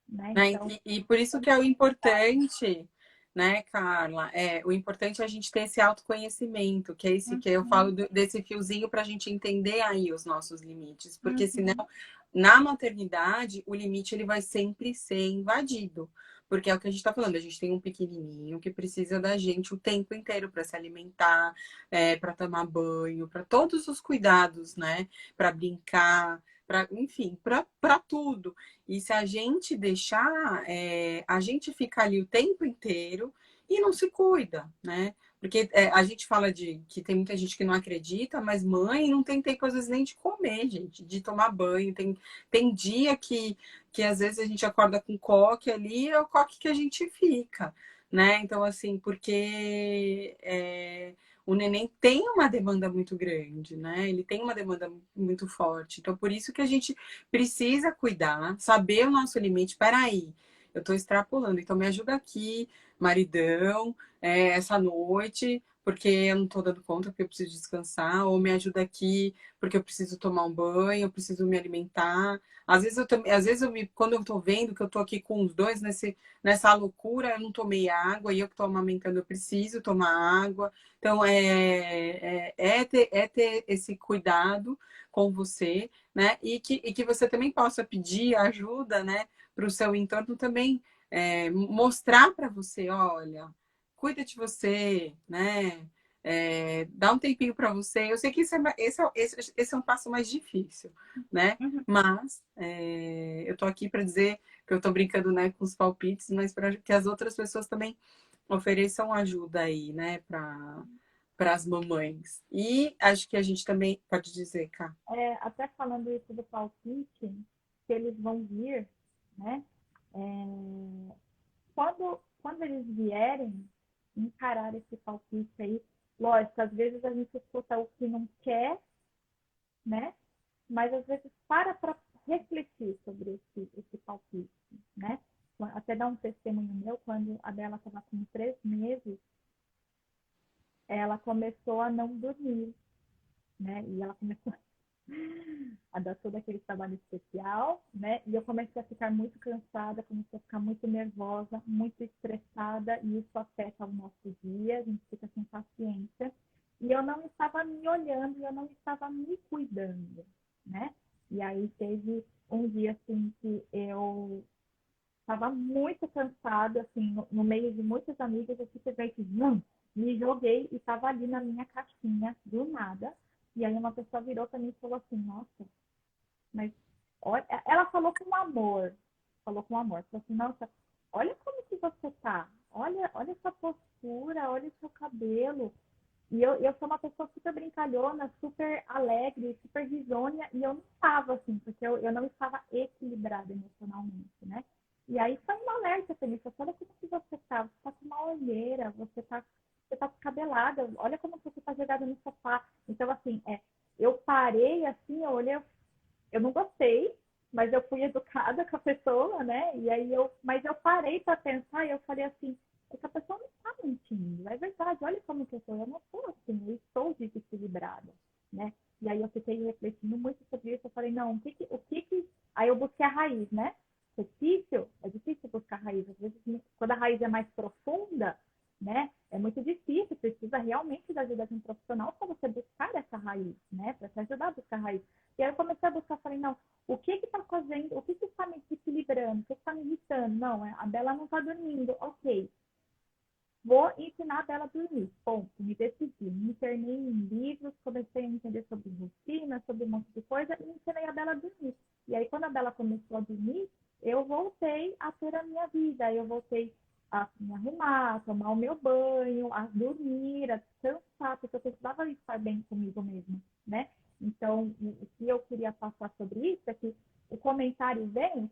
né? Né? Então, E por isso que é o importante, né, Carla? O importante é a gente ter esse autoconhecimento, que é esse que eu falo desse fiozinho para a gente entender aí os nossos limites, porque senão na maternidade o limite ele vai sempre ser invadido. Porque é o que a gente está falando, a gente tem um pequenininho que precisa da gente o tempo inteiro para se alimentar, para tomar banho, para todos os cuidados, né? Para brincar, enfim, para tudo. E se a gente deixar, a gente fica ali o tempo inteiro e não se cuida, né? Porque a gente fala que tem muita gente que não acredita, mas mãe não tem tempo, às vezes, nem de comer, gente, de tomar banho. Tem dia que às vezes a gente acorda com coque ali, é o coque que a gente fica, né? Então, assim, porque o neném tem uma demanda muito grande, né? Ele tem uma demanda muito forte. Então, por isso que a gente precisa cuidar, saber o nosso limite. Peraí, eu tô extrapolando, então me ajuda aqui, maridão, essa noite, porque eu não tô dando conta, porque eu preciso descansar, ou me ajuda aqui, porque eu preciso tomar um banho, eu preciso me alimentar. Quando eu tô vendo que eu tô aqui com os dois nessa loucura, eu não tomei água, e eu que tô amamentando, eu preciso tomar água. Então, ter esse cuidado com você, né? E que você também possa pedir ajuda, né? Para o seu entorno também mostrar para você, olha, cuida de você, né? Dá um tempinho para você. Eu sei que esse é um passo mais difícil, né? Uhum. Mas eu tô aqui para dizer que eu tô brincando, né, com os palpites, mas para que as outras pessoas também ofereçam ajuda aí, né, para as mamães. E acho que a gente também pode dizer, Cá. Até falando isso do palpite, que eles vão vir, né? Quando eles vierem encarar esse palpite aí, lógico, às vezes a gente escuta o que não quer, né? Mas às vezes para refletir sobre esse palpite, né? Até dar um testemunho meu, quando a Bela estava com 3 meses, ela começou a não dormir, né? E ela começou a dar todo aquele trabalho especial, né? E eu comecei a ficar muito cansada, comecei a ficar muito nervosa, muito estressada, e isso afeta o nosso dia, a gente fica sem paciência. E eu não estava me olhando, eu não estava me cuidando, né? E aí teve um dia, assim, que eu estava muito cansada, assim, no meio de muitos amigos, eu simplesmente, não, me joguei e estava ali na minha caixinha, do nada. E aí uma pessoa virou para mim e falou assim, nossa, mas olha, ela falou com amor, falou assim, nossa, olha como que você tá, olha essa postura, olha o seu cabelo. E eu sou uma pessoa super brincalhona, super alegre, super risonha, e eu não estava assim, porque eu não estava equilibrada emocionalmente, né? E aí foi um alerta para mim, olha como que você tá, você tá com uma olheira, você tá descabelada, olha como você tá jogada no sofá. Então, assim, eu parei assim, eu olhei, eu não gostei, mas eu fui educada com a pessoa, né? E aí mas eu parei para pensar e eu falei assim, essa pessoa não está mentindo, é verdade, olha como que eu não sou assim, eu estou desequilibrada, né? E aí eu fiquei refletindo muito sobre isso, eu falei, não, aí eu busquei a raiz, né? É difícil buscar a raiz, às vezes quando a raiz é mais profunda, né? É muito difícil, precisa realmente da ajuda de um profissional para você buscar essa raiz, né? Para te ajudar a buscar a raiz. E aí eu comecei a buscar, falei, não, o que está fazendo, o que está me desequilibrando, o que está me irritando? Não, a Bela não está dormindo, ok. Vou ensinar a Bela a dormir, ponto, me decidi. Me internei em livros, comecei a entender sobre rotina, sobre um monte de coisa e ensinei a Bela a dormir. E aí quando a Bela começou a dormir, eu voltei a ter a minha vida, eu voltei a me arrumar, a tomar o meu banho, a dormir, a descansar, porque eu precisava estar bem comigo mesma, né? Então, o que eu queria passar sobre isso é que o comentário vem,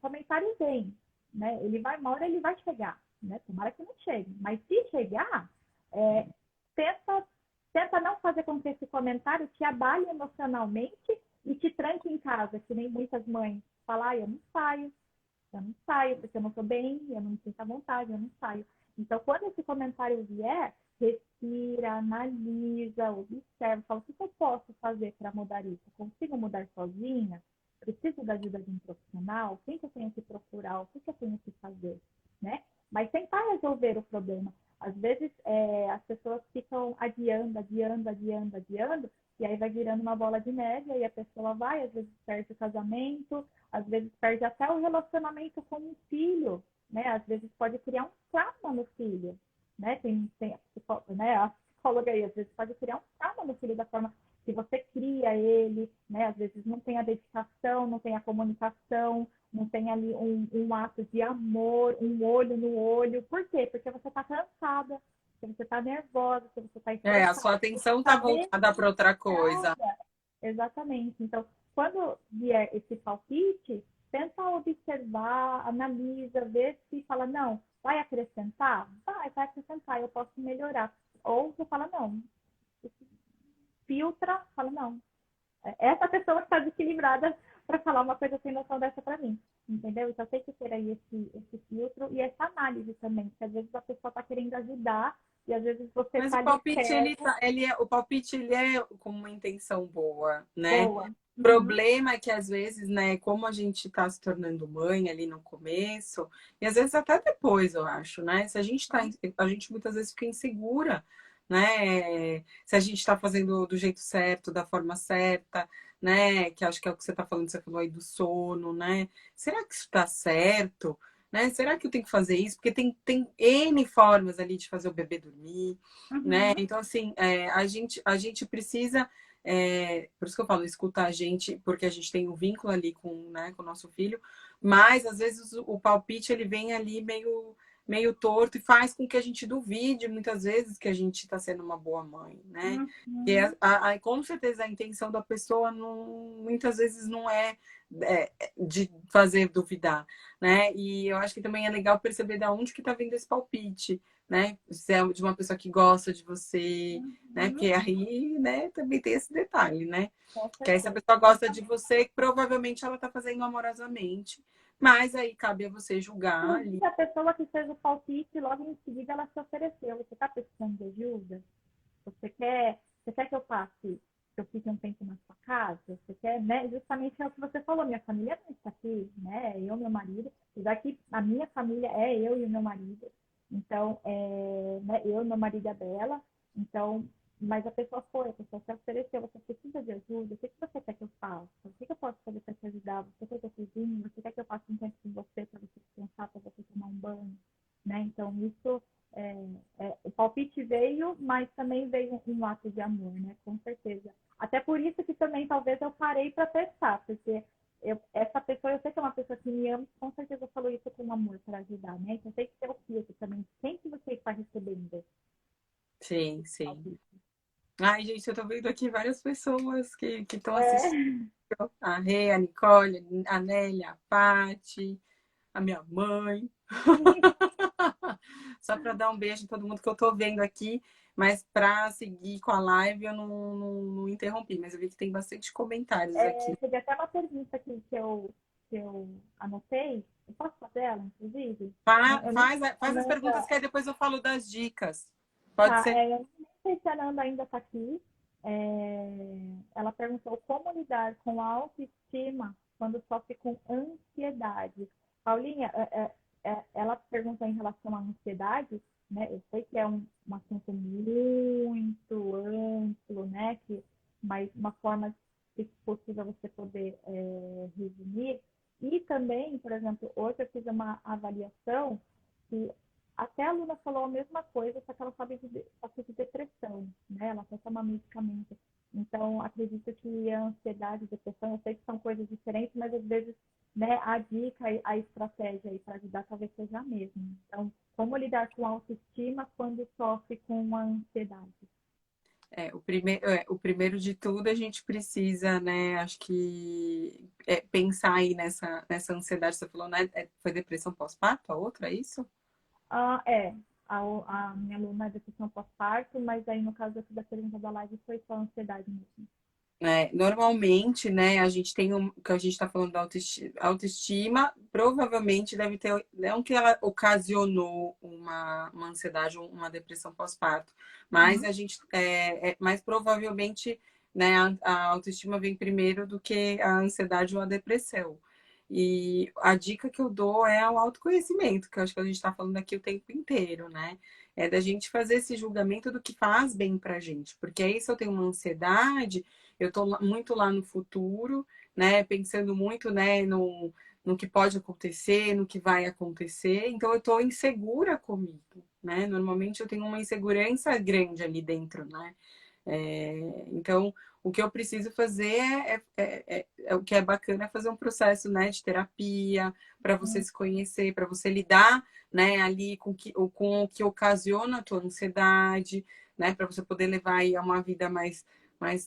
né? Uma hora ele vai chegar, né? Tomara que não chegue. Mas se chegar, é, tenta, tenta não fazer com que esse comentário te abale emocionalmente e te tranque em casa, que nem muitas mães falam, eu não saio, porque eu não estou bem, eu não me sinto à vontade, eu não saio. Então, quando esse comentário vier, respira, analisa, observa, fala, o que eu posso fazer para mudar isso? Eu consigo mudar sozinha? Preciso da ajuda de um profissional? Quem que eu tenho que procurar? O que eu tenho que fazer? Né? Mas tentar resolver o problema. Às vezes, as pessoas ficam adiando, adiando, adiando, adiando, e aí vai virando uma bola de neve, aí a pessoa vai, às vezes perde o casamento, às vezes perde até o relacionamento com o filho, né? Às vezes pode criar um trauma no filho, né? Né? A psicóloga aí, às vezes pode criar um trauma no filho da forma que você cria ele, né? Às vezes não tem a dedicação, não tem a comunicação, não tem ali um ato de amor, um olho no olho. Por quê? Porque você está cansada, porque você está nervosa, porque você está A estressada, sua atenção está está voltada para outra coisa. exatamente. Então, quando vier esse palpite, tenta observar, analisa, ver se fala, não, vai acrescentar? Vai acrescentar, eu posso melhorar. Ou você fala, não, filtra, fala, não, essa pessoa está desequilibrada para falar uma coisa sem noção dessa para mim. Entendeu? Então tem que ter aí esse filtro e essa análise também, que às vezes a pessoa está querendo ajudar e às vezes você Mas está o ali palpite, cego, o palpite, ele é com uma intenção boa, né? boa. O Uhum. problema é que, às vezes, né, como a gente está se tornando mãe ali no começo, e às vezes até depois, eu acho, né? Se a gente tá, a gente muitas vezes fica insegura, né? Se a gente está fazendo do jeito certo, da forma certa, né? Que acho que é o que você está falando, você falou aí do sono, né? Será que isso está certo? né? Será que eu tenho que fazer isso? Porque tem N formas ali de fazer o bebê dormir, né? Uhum. Então, assim, a gente precisa, por isso que eu falo, escutar a gente, porque a gente tem um vínculo ali com, né, com o nosso filho, mas às vezes o palpite ele vem ali meio torto e faz com que a gente duvide muitas vezes que a gente está sendo uma boa mãe, né? E Uhum. com certeza a intenção da pessoa muitas vezes não de fazer duvidar, né? E eu acho que também é legal perceber de onde que tá vindo esse palpite, né? Se é de uma pessoa que gosta de você, né? Uhum. Porque aí, né, também tem esse detalhe, né? Com Que aí se a certeza. pessoa gosta de você, provavelmente ela tá fazendo amorosamente, mas aí cabe a você julgar ali. Inclusive, a pessoa que fez o palpite, logo em seguida, ela se ofereceu. Você está precisando de ajuda? Você quer que eu passe, que eu fique um tempo na sua casa? Você quer, né? Justamente é o que você falou, minha família não está aqui, né? Eu e meu marido. Já que a minha família é eu e o meu marido. Então, né? Eu, meu marido e a Bela. Então, mas a pessoa se ofereceu, você precisa de ajuda? O que você quer que eu faça? O que eu posso fazer para te ajudar? Você quer que eu cozinhe? Você quer que eu passe um tempo com você para você descansar, para você tomar um banho? Né? Então, isso o palpite veio, mas também veio um ato de amor, né? Com certeza. Até por isso que também talvez eu parei para testar, porque essa pessoa, eu sei que é uma pessoa que me ama, com certeza falou isso com amor para ajudar, né? Então tem que ter o filtro também. Quem que você está recebendo Sim, sim. palpite? Ai, gente, eu tô vendo aqui várias pessoas que estão assistindo. É. A Rê, a Nicole, a Nélia, a Paty, a minha mãe. Só para dar um beijo em todo mundo que eu tô vendo aqui, mas para seguir com a live eu não interrompi, mas eu vi que tem bastante comentários aqui. Teve até uma pergunta aqui que eu anotei. Eu posso fazer ela, inclusive? Eu nem Faz as perguntas Ananda, que aí depois eu falo das dicas. Pode tá, ser? eu nem sei se a Ananda ainda está aqui. Ela perguntou como lidar com a autoestima quando sofre com ansiedade. Paulinha, ela perguntou em relação à ansiedade, né? Eu sei que é um assunto muito amplo, né? Mas uma forma, se possível, você poder resumir. E também, por exemplo, hoje eu fiz uma avaliação que até a aluna falou a mesma coisa, só que ela sofre de depressão, né? Ela até toma medicamento. Então, acredito que a ansiedade e depressão, eu sei que são coisas diferentes, mas às vezes, né, a dica, a estratégia aí para ajudar talvez seja a mesma. Então, como lidar com a autoestima quando sofre com a ansiedade? O primeiro de tudo a gente precisa, né? Acho que pensar aí nessa ansiedade. Você falou, né? Foi depressão pós-parto, a outra, é isso? Ah, a minha aluna é depressão pós-parto, mas aí no caso aqui da pergunta da live foi só ansiedade mesmo. Normalmente, né, a gente tem que a gente está falando da autoestima, provavelmente deve ter, não que ela ocasionou uma ansiedade ou uma depressão pós-parto, mas Uhum. a gente, mais provavelmente, né, a autoestima vem primeiro do que a ansiedade ou a depressão. E a dica que eu dou é o autoconhecimento, que eu acho que a gente está falando aqui o tempo inteiro, né? É da gente fazer esse julgamento do que faz bem pra gente, porque aí se eu tenho uma ansiedade eu estou muito lá no futuro, né? Pensando muito, né, no que pode acontecer, no que vai acontecer. Então eu estou insegura comigo, né? Normalmente eu tenho uma insegurança grande ali dentro, né? Então o que eu preciso fazer o que é bacana é fazer um processo, né, de terapia para você se conhecer, para você lidar, né, ali com o que ocasiona a tua ansiedade, né, para você poder levar aí a uma vida mais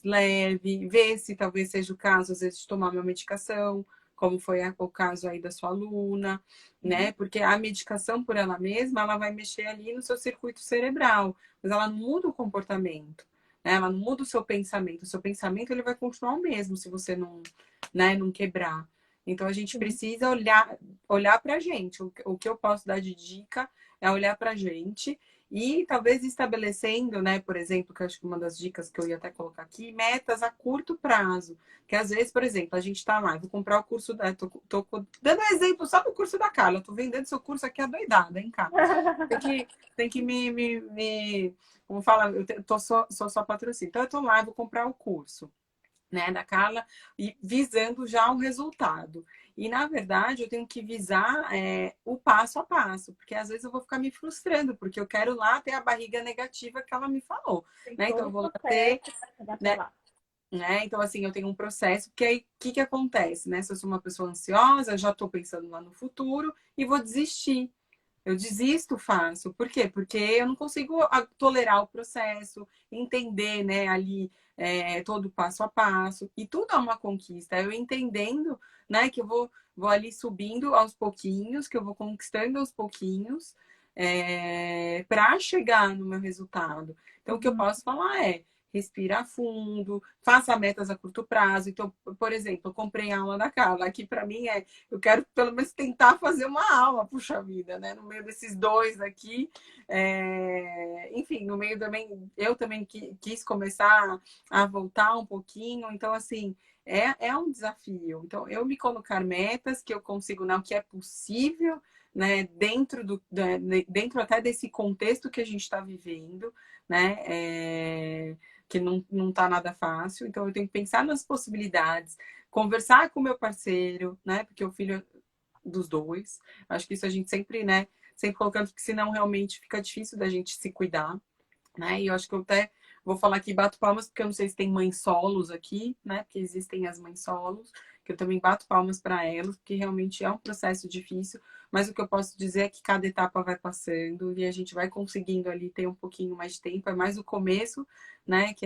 leve, ver se talvez seja o caso, às vezes, de tomar uma medicação, como foi o caso aí da sua aluna, né? Porque a medicação por ela mesma, ela vai mexer ali no seu circuito cerebral, mas ela não muda o comportamento, né? Ela não muda o seu pensamento. O seu pensamento ele vai continuar o mesmo se você não, né, não quebrar. Então a gente Sim. precisa olhar para a gente. O que eu posso dar de dica é olhar para a gente e talvez estabelecendo, né, por exemplo, que eu acho que uma das dicas que eu ia até colocar aqui, metas a curto prazo. Que às vezes, por exemplo, a gente está lá, vou comprar o curso da. Tô dando um exemplo só do curso da Carla. Eu tô vendendo seu curso aqui adoidada, hein, Carla? Tem que como fala, sou só patrocínio. Então eu tô lá, vou comprar o curso. né, da Carla, e visando já o resultado. E, na verdade, eu tenho que visar o passo a passo, porque às vezes eu vou ficar me frustrando, porque eu quero lá ter a barriga negativa que ela me falou, Tem né? Então, todo eu o vou lá processo ter, para chegar até né? lá. Então, assim, eu tenho um processo, porque aí, o que que acontece, né? Se eu sou uma pessoa ansiosa, já estou pensando lá no futuro e vou desistir. Eu desisto fácil. Por quê? Porque eu não consigo tolerar o processo, entender, né, ali todo passo a passo. E tudo é uma conquista. Eu entendendo, né, que eu vou ali subindo aos pouquinhos, que eu vou conquistando aos pouquinhos, para chegar no meu resultado. Então, o que eu Uhum. posso falar é respira fundo, faça metas a curto prazo. Então, por exemplo, eu comprei a aula da Carla. Aqui, para mim, eu quero pelo menos tentar fazer uma aula, puxa vida, né? No meio desses dois aqui. Enfim, no meio também, eu também quis começar a voltar um pouquinho. Então, assim, é um desafio. Então, eu me colocar metas que eu consigo, não, que é possível, né? Dentro até desse contexto que a gente está vivendo, né? Que não tá nada fácil. Então, eu tenho que pensar nas possibilidades, conversar com o meu parceiro, né? Porque o filho dos dois. Acho que isso a gente sempre, né? Sempre colocando, porque senão realmente fica difícil da gente se cuidar, né? E eu acho que eu até vou falar aqui, bato palmas, porque eu não sei se tem mães solos aqui, né? Porque existem as mães solos, que eu também bato palmas para elas, porque realmente é um processo difícil, mas o que eu posso dizer é que cada etapa vai passando e a gente vai conseguindo ali ter um pouquinho mais de tempo, é mais o começo, né? Que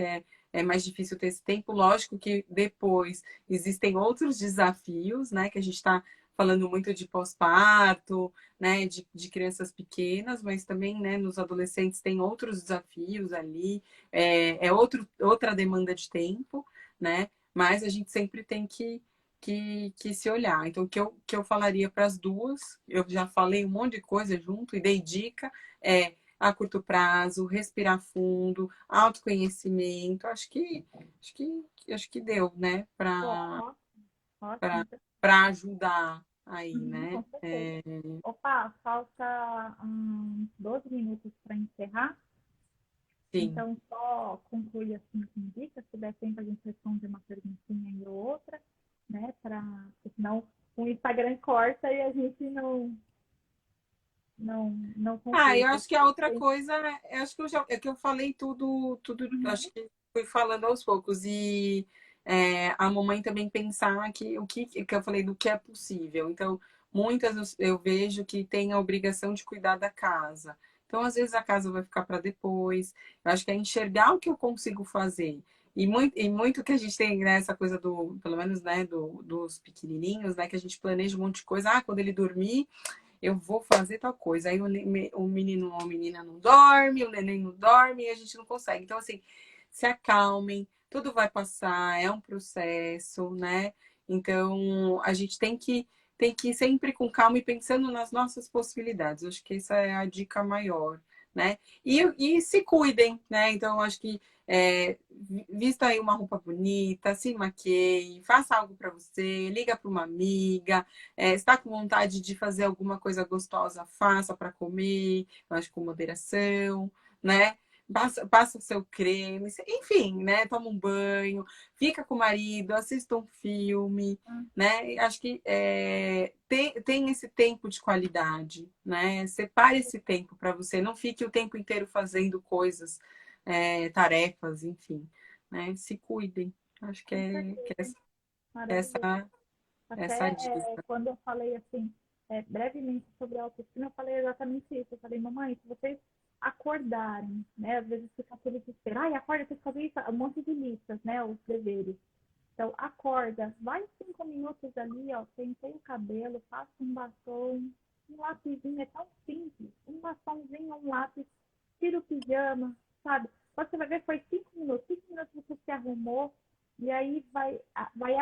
é mais difícil ter esse tempo. Lógico que depois existem outros desafios, né? Que a gente está falando muito de pós-parto, né, de crianças pequenas, mas também, né, nos adolescentes tem outros desafios ali, outra demanda de tempo, né, mas a gente sempre tem que se olhar. Então, o que eu falaria para as duas, eu já falei um monte de coisa junto e dei dica, a curto prazo, respirar fundo, autoconhecimento, acho que deu, né, para Ó, ótimo. para ajudar aí, Uhum, né? com certeza. Opa, falta 12 minutos para encerrar. Sim. Então, só concluir assim com dicas, se der tempo a gente responde uma perguntinha e outra, né? Porque senão o Instagram corta e a gente não Ah, conclui. eu Então, acho que a outra coisa, eu acho que que eu falei tudo, uhum, acho que fui falando aos poucos. E a mamãe também pensar que que eu falei do que é possível. Então, muitas eu vejo que tem a obrigação de cuidar da casa. Então, às vezes a casa vai ficar para depois. Eu acho que é enxergar o que eu consigo fazer. E muito que a gente tem, né, essa coisa pelo menos, né, dos pequenininhos, né, que a gente planeja um monte de coisa. Ah, quando ele dormir, eu vou fazer tal coisa. Aí o menino ou a menina não dorme, o neném não dorme e a gente não consegue. Então, assim, se acalmem, tudo vai passar, é um processo, né? Então, a gente tem que ir sempre com calma e pensando nas nossas possibilidades. Eu acho que essa é a dica maior, né? E se cuidem, né? Então, eu acho que vista aí uma roupa bonita, se maqueie, faça algo para você, liga para uma amiga, está com vontade de fazer alguma coisa gostosa, faça para comer, eu acho com moderação, né? Passa o seu creme, enfim, né? Toma um banho, fica com o marido, assista um filme, né? E acho que tem esse tempo de qualidade, né? Separe esse tempo para você, não fique o tempo inteiro fazendo coisas, tarefas, enfim, né? Se cuidem. Acho que com é certeza. Maravilhoso. essa, essa Até dica. quando eu falei assim, brevemente sobre a autoestima, eu falei exatamente isso. Eu falei, mamãe, se vocês acordarem, né? Às vezes fica aquele desespero, ai, acorda, tem que fazer isso, um monte de listas, né? Os deveres. Então, acorda, vai 5 minutos ali, ó, pentei o cabelo, passa um batom, um lapisinho, é tão simples, um batomzinho, um lápis, tira o pijama, sabe? Você vai ver, foi 5 minutos, 5 minutos você se arrumou, e aí vai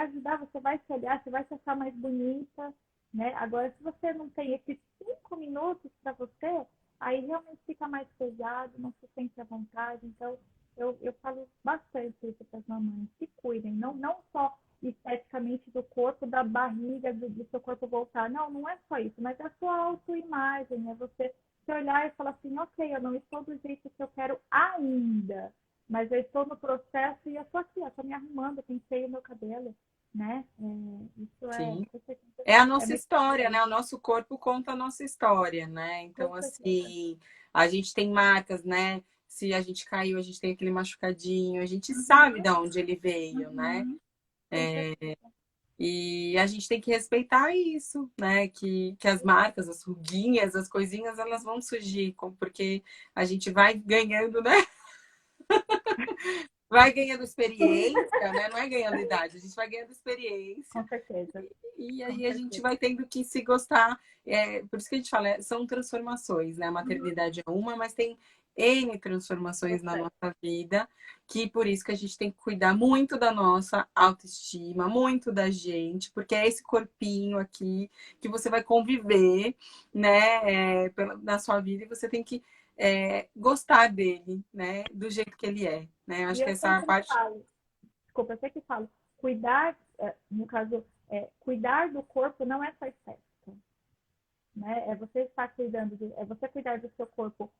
ajudar, você vai se olhar, você vai se achar mais bonita, né? Agora, se você não tem esses 5 minutos para você, aí realmente fica mais pesado, não se sente à vontade, então eu falo bastante isso para as mamães, se cuidem, não só esteticamente do corpo, da barriga, do seu corpo voltar. Não é só isso, mas é a sua autoimagem, é você se olhar e falar assim, ok, eu não estou do jeito que eu quero ainda, mas eu estou no processo e eu estou aqui, eu estou me arrumando, eu pentei o meu cabelo, né? Isso Sim. com certeza, É a é nossa muito história, né? importante, O nosso corpo conta a nossa história, né? com Então, certeza. assim, a gente tem marcas, né? Se a gente caiu, a gente tem aquele machucadinho, a gente sabe Uhum, de onde ele veio, né? uhum, com certeza. E a gente tem que respeitar isso, né? Que as marcas, as ruguinhas, as coisinhas, elas vão surgir, porque a gente vai ganhando, né? Vai ganhando experiência, né? Não é ganhando idade, a gente vai ganhando experiência Com certeza, e com aí a gente certeza. vai tendo que se gostar. Por isso que a gente fala, são transformações, né? A Uhum, maternidade é uma, mas tem N transformações na processo. nossa vida, que por isso que a gente tem que cuidar muito da nossa autoestima, muito da gente, porque é esse corpinho aqui que você vai conviver, né, na sua vida e você tem que gostar dele, né, do jeito que ele é, né? E Acho que eu essa sempre parte. falo, desculpa, eu sempre falo, cuidar, no caso, cuidar do corpo não é só estética, né? É você estar cuidando, é você cuidar do seu corpo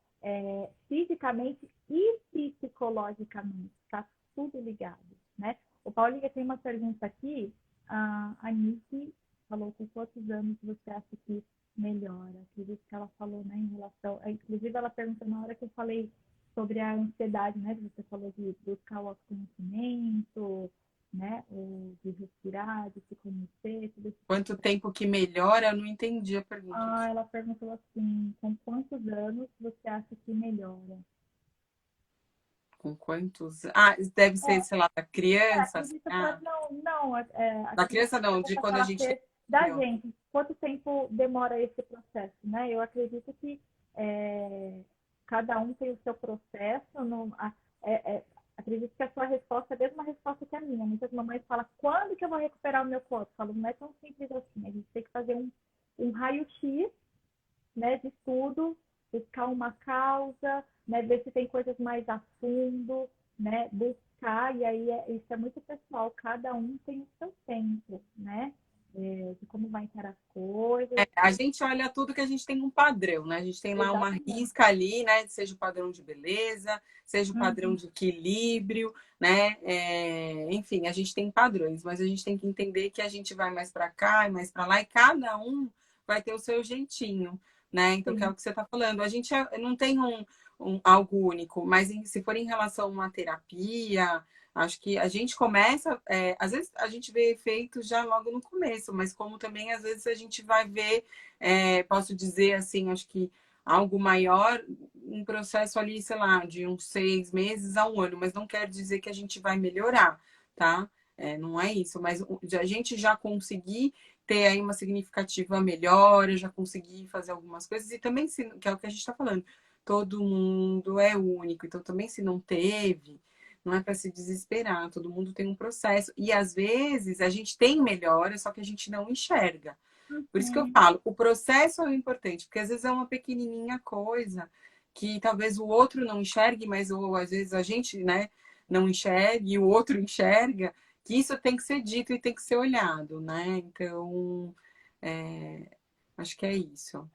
fisicamente e psicologicamente, tá tudo ligado, né? O Paulinho tem uma pergunta aqui, a Nick falou com quantos anos você acha que melhora? Acredito que ela falou, né, em relação, inclusive ela perguntou na hora que eu falei sobre a ansiedade, né? Você falou de buscar o autoconhecimento, né? Ou de respirar, de se conhecer, tudo isso. Quanto tempo que melhora? Eu não entendi a pergunta. Ela perguntou assim, com quantos anos você acha que melhora? Com quantos? Ah, deve ser, sei lá, da criança. Assim, Acredito que ela, não, da acredito criança que não, de essa quando a fala gente tem ser da filho. gente. Quanto tempo demora esse processo, né? Eu acredito que cada um tem o seu processo. Não, acredito que a sua resposta é a mesma resposta que a minha. Muitas mamães falam, quando que eu vou recuperar o meu corpo? Eu falo, não é tão simples assim. A gente tem que fazer um raio-x, né, de tudo, buscar uma causa, né, ver se tem coisas mais a fundo, né, buscar, e aí isso é muito pessoal, cada um tem o seu tempo, né, de como vai encarar as coisas. A gente olha tudo que a gente tem um padrão, né? A gente tem lá uma Exatamente. risca ali, né? Seja o padrão de beleza, seja o padrão Uhum. de equilíbrio, né? Enfim, a gente tem padrões, mas a gente tem que entender que a gente vai mais para cá e mais para lá, e cada um vai ter o seu jeitinho, né? Então, que é o Sim. que você está falando. A gente não tem algo único, mas se for em relação a uma terapia, acho que a gente começa, às vezes a gente vê efeitos já logo no começo, mas como também às vezes a gente vai ver, posso dizer assim, acho que algo maior, um processo ali, sei lá, de uns 6 meses a um ano, mas não quer dizer que a gente vai melhorar, tá? Não é isso, mas a gente já conseguir ter aí uma significativa melhora, já conseguir fazer algumas coisas, e também, que é o que a gente está falando, todo mundo é único, então também se não teve, não é para se desesperar, todo mundo tem um processo. E às vezes a gente tem melhora, só que a gente não enxerga. Por isso que eu Uhum. falo, o processo é o importante, porque às vezes é uma pequenininha coisa que talvez o outro não enxergue, mas ou às vezes a gente, né, não enxergue e o outro enxerga, que isso tem que ser dito e tem que ser olhado, né? Então, acho que é isso.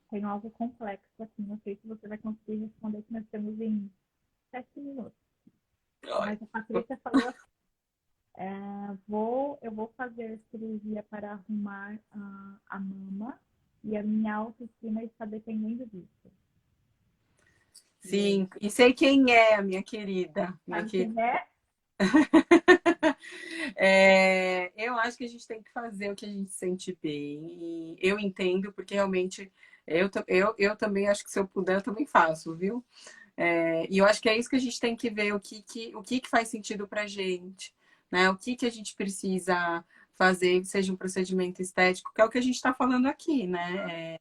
Tem algo complexo aqui, não sei se você vai conseguir responder, que nós temos em 7 minutos. Mas a Patrícia falou assim, eu vou fazer cirurgia para arrumar a mama e a minha autoestima está dependendo disso. Sim, e sei quem é a minha querida, minha Sabe querida. quem é? Eu acho que a gente tem que fazer o que a gente sente bem. E eu entendo, porque realmente eu também acho que se eu puder, eu também faço, viu? E eu acho que é isso que a gente tem que ver, o que faz sentido pra gente, né? O que a gente precisa fazer, seja um procedimento estético, que é o que a gente está falando aqui, né?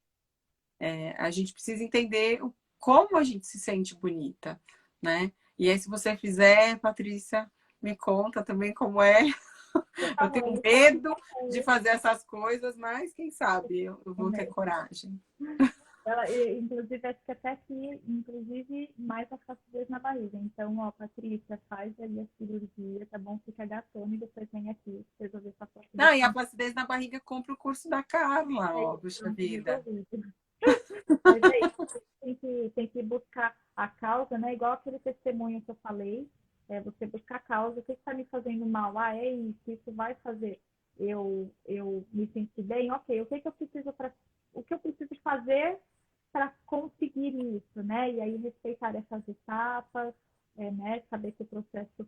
A gente precisa entender como a gente se sente bonita, né? E aí, se você fizer, Patrícia, me conta também como é. Por Eu favor, tenho eu faço medo de fazer essas coisas, mas quem sabe eu vou ter mesmo. coragem. Ela, inclusive, acho que até aqui, inclusive, mais a flacidez na barriga. Então, ó, Patrícia, faz ali a cirurgia, tá bom? Fica gatona e depois vem aqui resolver essa flacidez. Não, e a flacidez na barriga compra o curso da Carla, É ó, isso, puxa pronto, vida. resolvido. Mas é isso, tem que buscar a causa, né? Igual aquele testemunho que eu falei, você buscar a causa, o que está me fazendo mal? Ah, é isso vai fazer eu me sentir bem? Ok, o que eu preciso fazer para conseguir isso, né? E aí respeitar essas etapas, né? Saber que o processo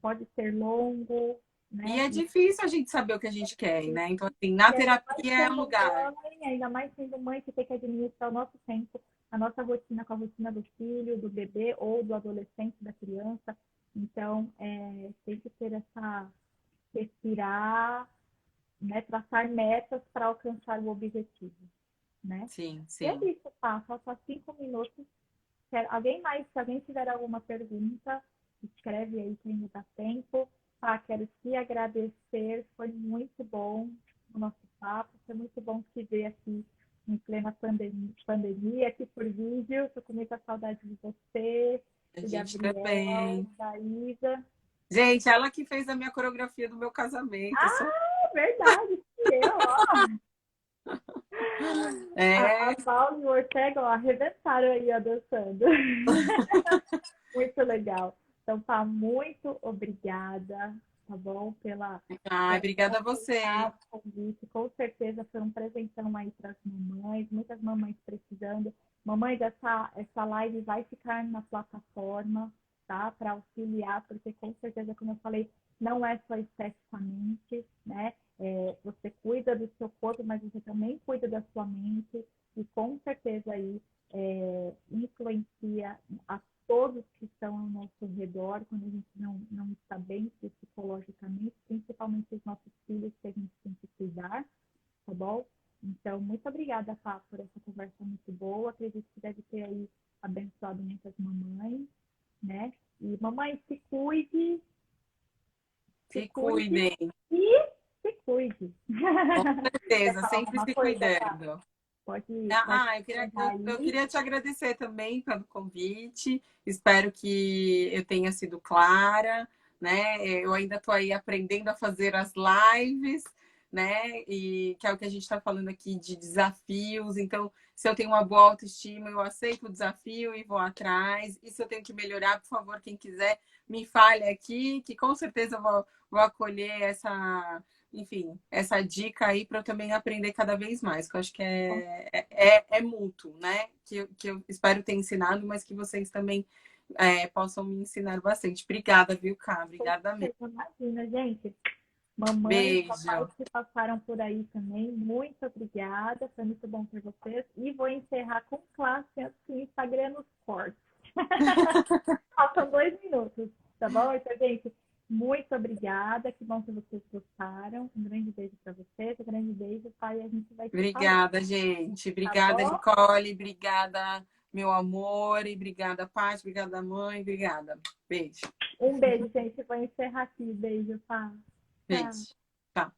pode ser longo, E né? é difícil a gente saber o que a gente quer, né? Então, assim, E na ainda mais terapia é um sendo lugar. mãe, ainda mais sendo mãe que tem que administrar o nosso tempo, a nossa rotina com a rotina do filho, do bebê ou do adolescente, da criança. Então, tem que ter essa respirar, né? Traçar metas para alcançar o objetivo, né? Sim, E é sim. isso, tá? Falta 5 minutos. Se alguém tiver alguma pergunta, escreve aí que ainda dá tempo. Ah, quero te agradecer, foi muito bom o nosso papo, foi muito bom te ver aqui em plena pandemia, aqui por vídeo. Estou com muita saudade de você, A do gente Gabriel, também. da Isa. Gente, ela que fez a minha coreografia do meu casamento. Só... Ah, verdade, que eu, ó. A É, Paula e o Ortega, ó, arrebentaram aí, ó, dançando. Muito legal. Então, tá, muito obrigada, tá bom? ai, Por obrigada a você. aceitar o convite. Com certeza foi um presentão aí para as mamães, muitas mamães precisando. Mamães, essa live vai ficar na plataforma, tá? Para auxiliar, porque com certeza, como eu falei, não é só esteticamente, né? Você cuida do seu corpo, mas você também cuida da sua mente e com certeza aí influencia a todos que estão ao nosso redor quando a gente não está bem psicologicamente, principalmente os nossos filhos que a gente tem que cuidar, tá bom? Então, muito obrigada, Fá, por essa conversa muito boa. Acredito que deve ter aí abençoado muitas mamães, né? E mamãe, se Se cuide cuidem. e se cuide. Com Quer certeza, falar sempre alguma se coisa, Fá? cuidando. Pode Ah, encerrar eu aí. queria te agradecer também pelo convite. Espero que eu tenha sido clara, né? Eu ainda estou aí aprendendo a fazer as lives, né? E que é o que a gente está falando aqui de desafios. Então, se eu tenho uma boa autoestima, eu aceito o desafio e vou atrás. E se eu tenho que melhorar, por favor, quem quiser, me fale aqui, que com certeza eu vou acolher enfim, essa dica aí para eu também aprender cada vez mais, que eu acho que é mútuo, né? Que eu espero ter ensinado, mas que vocês também possam me ensinar bastante. Obrigada, viu, Cá? Obrigada mesmo. Imagina, gente. Mamães, papais Beijo. que passaram por aí também, muito obrigada, foi muito bom ter vocês. E vou encerrar com classe antes que o Instagram nos corte. Faltam 2 minutos, tá bom? Então, gente, muito obrigada, que bom que vocês gostaram. Um grande beijo para vocês, um grande beijo, pai, a gente vai se falando, Obrigada, gente. tá Obrigada, bom? Nicole. Obrigada, meu amor. E obrigada, Paty. Obrigada, mãe. Obrigada. Beijo. Um beijo, gente, vou encerrar aqui. Beijo, pá. Tchau. Beijo. Tá.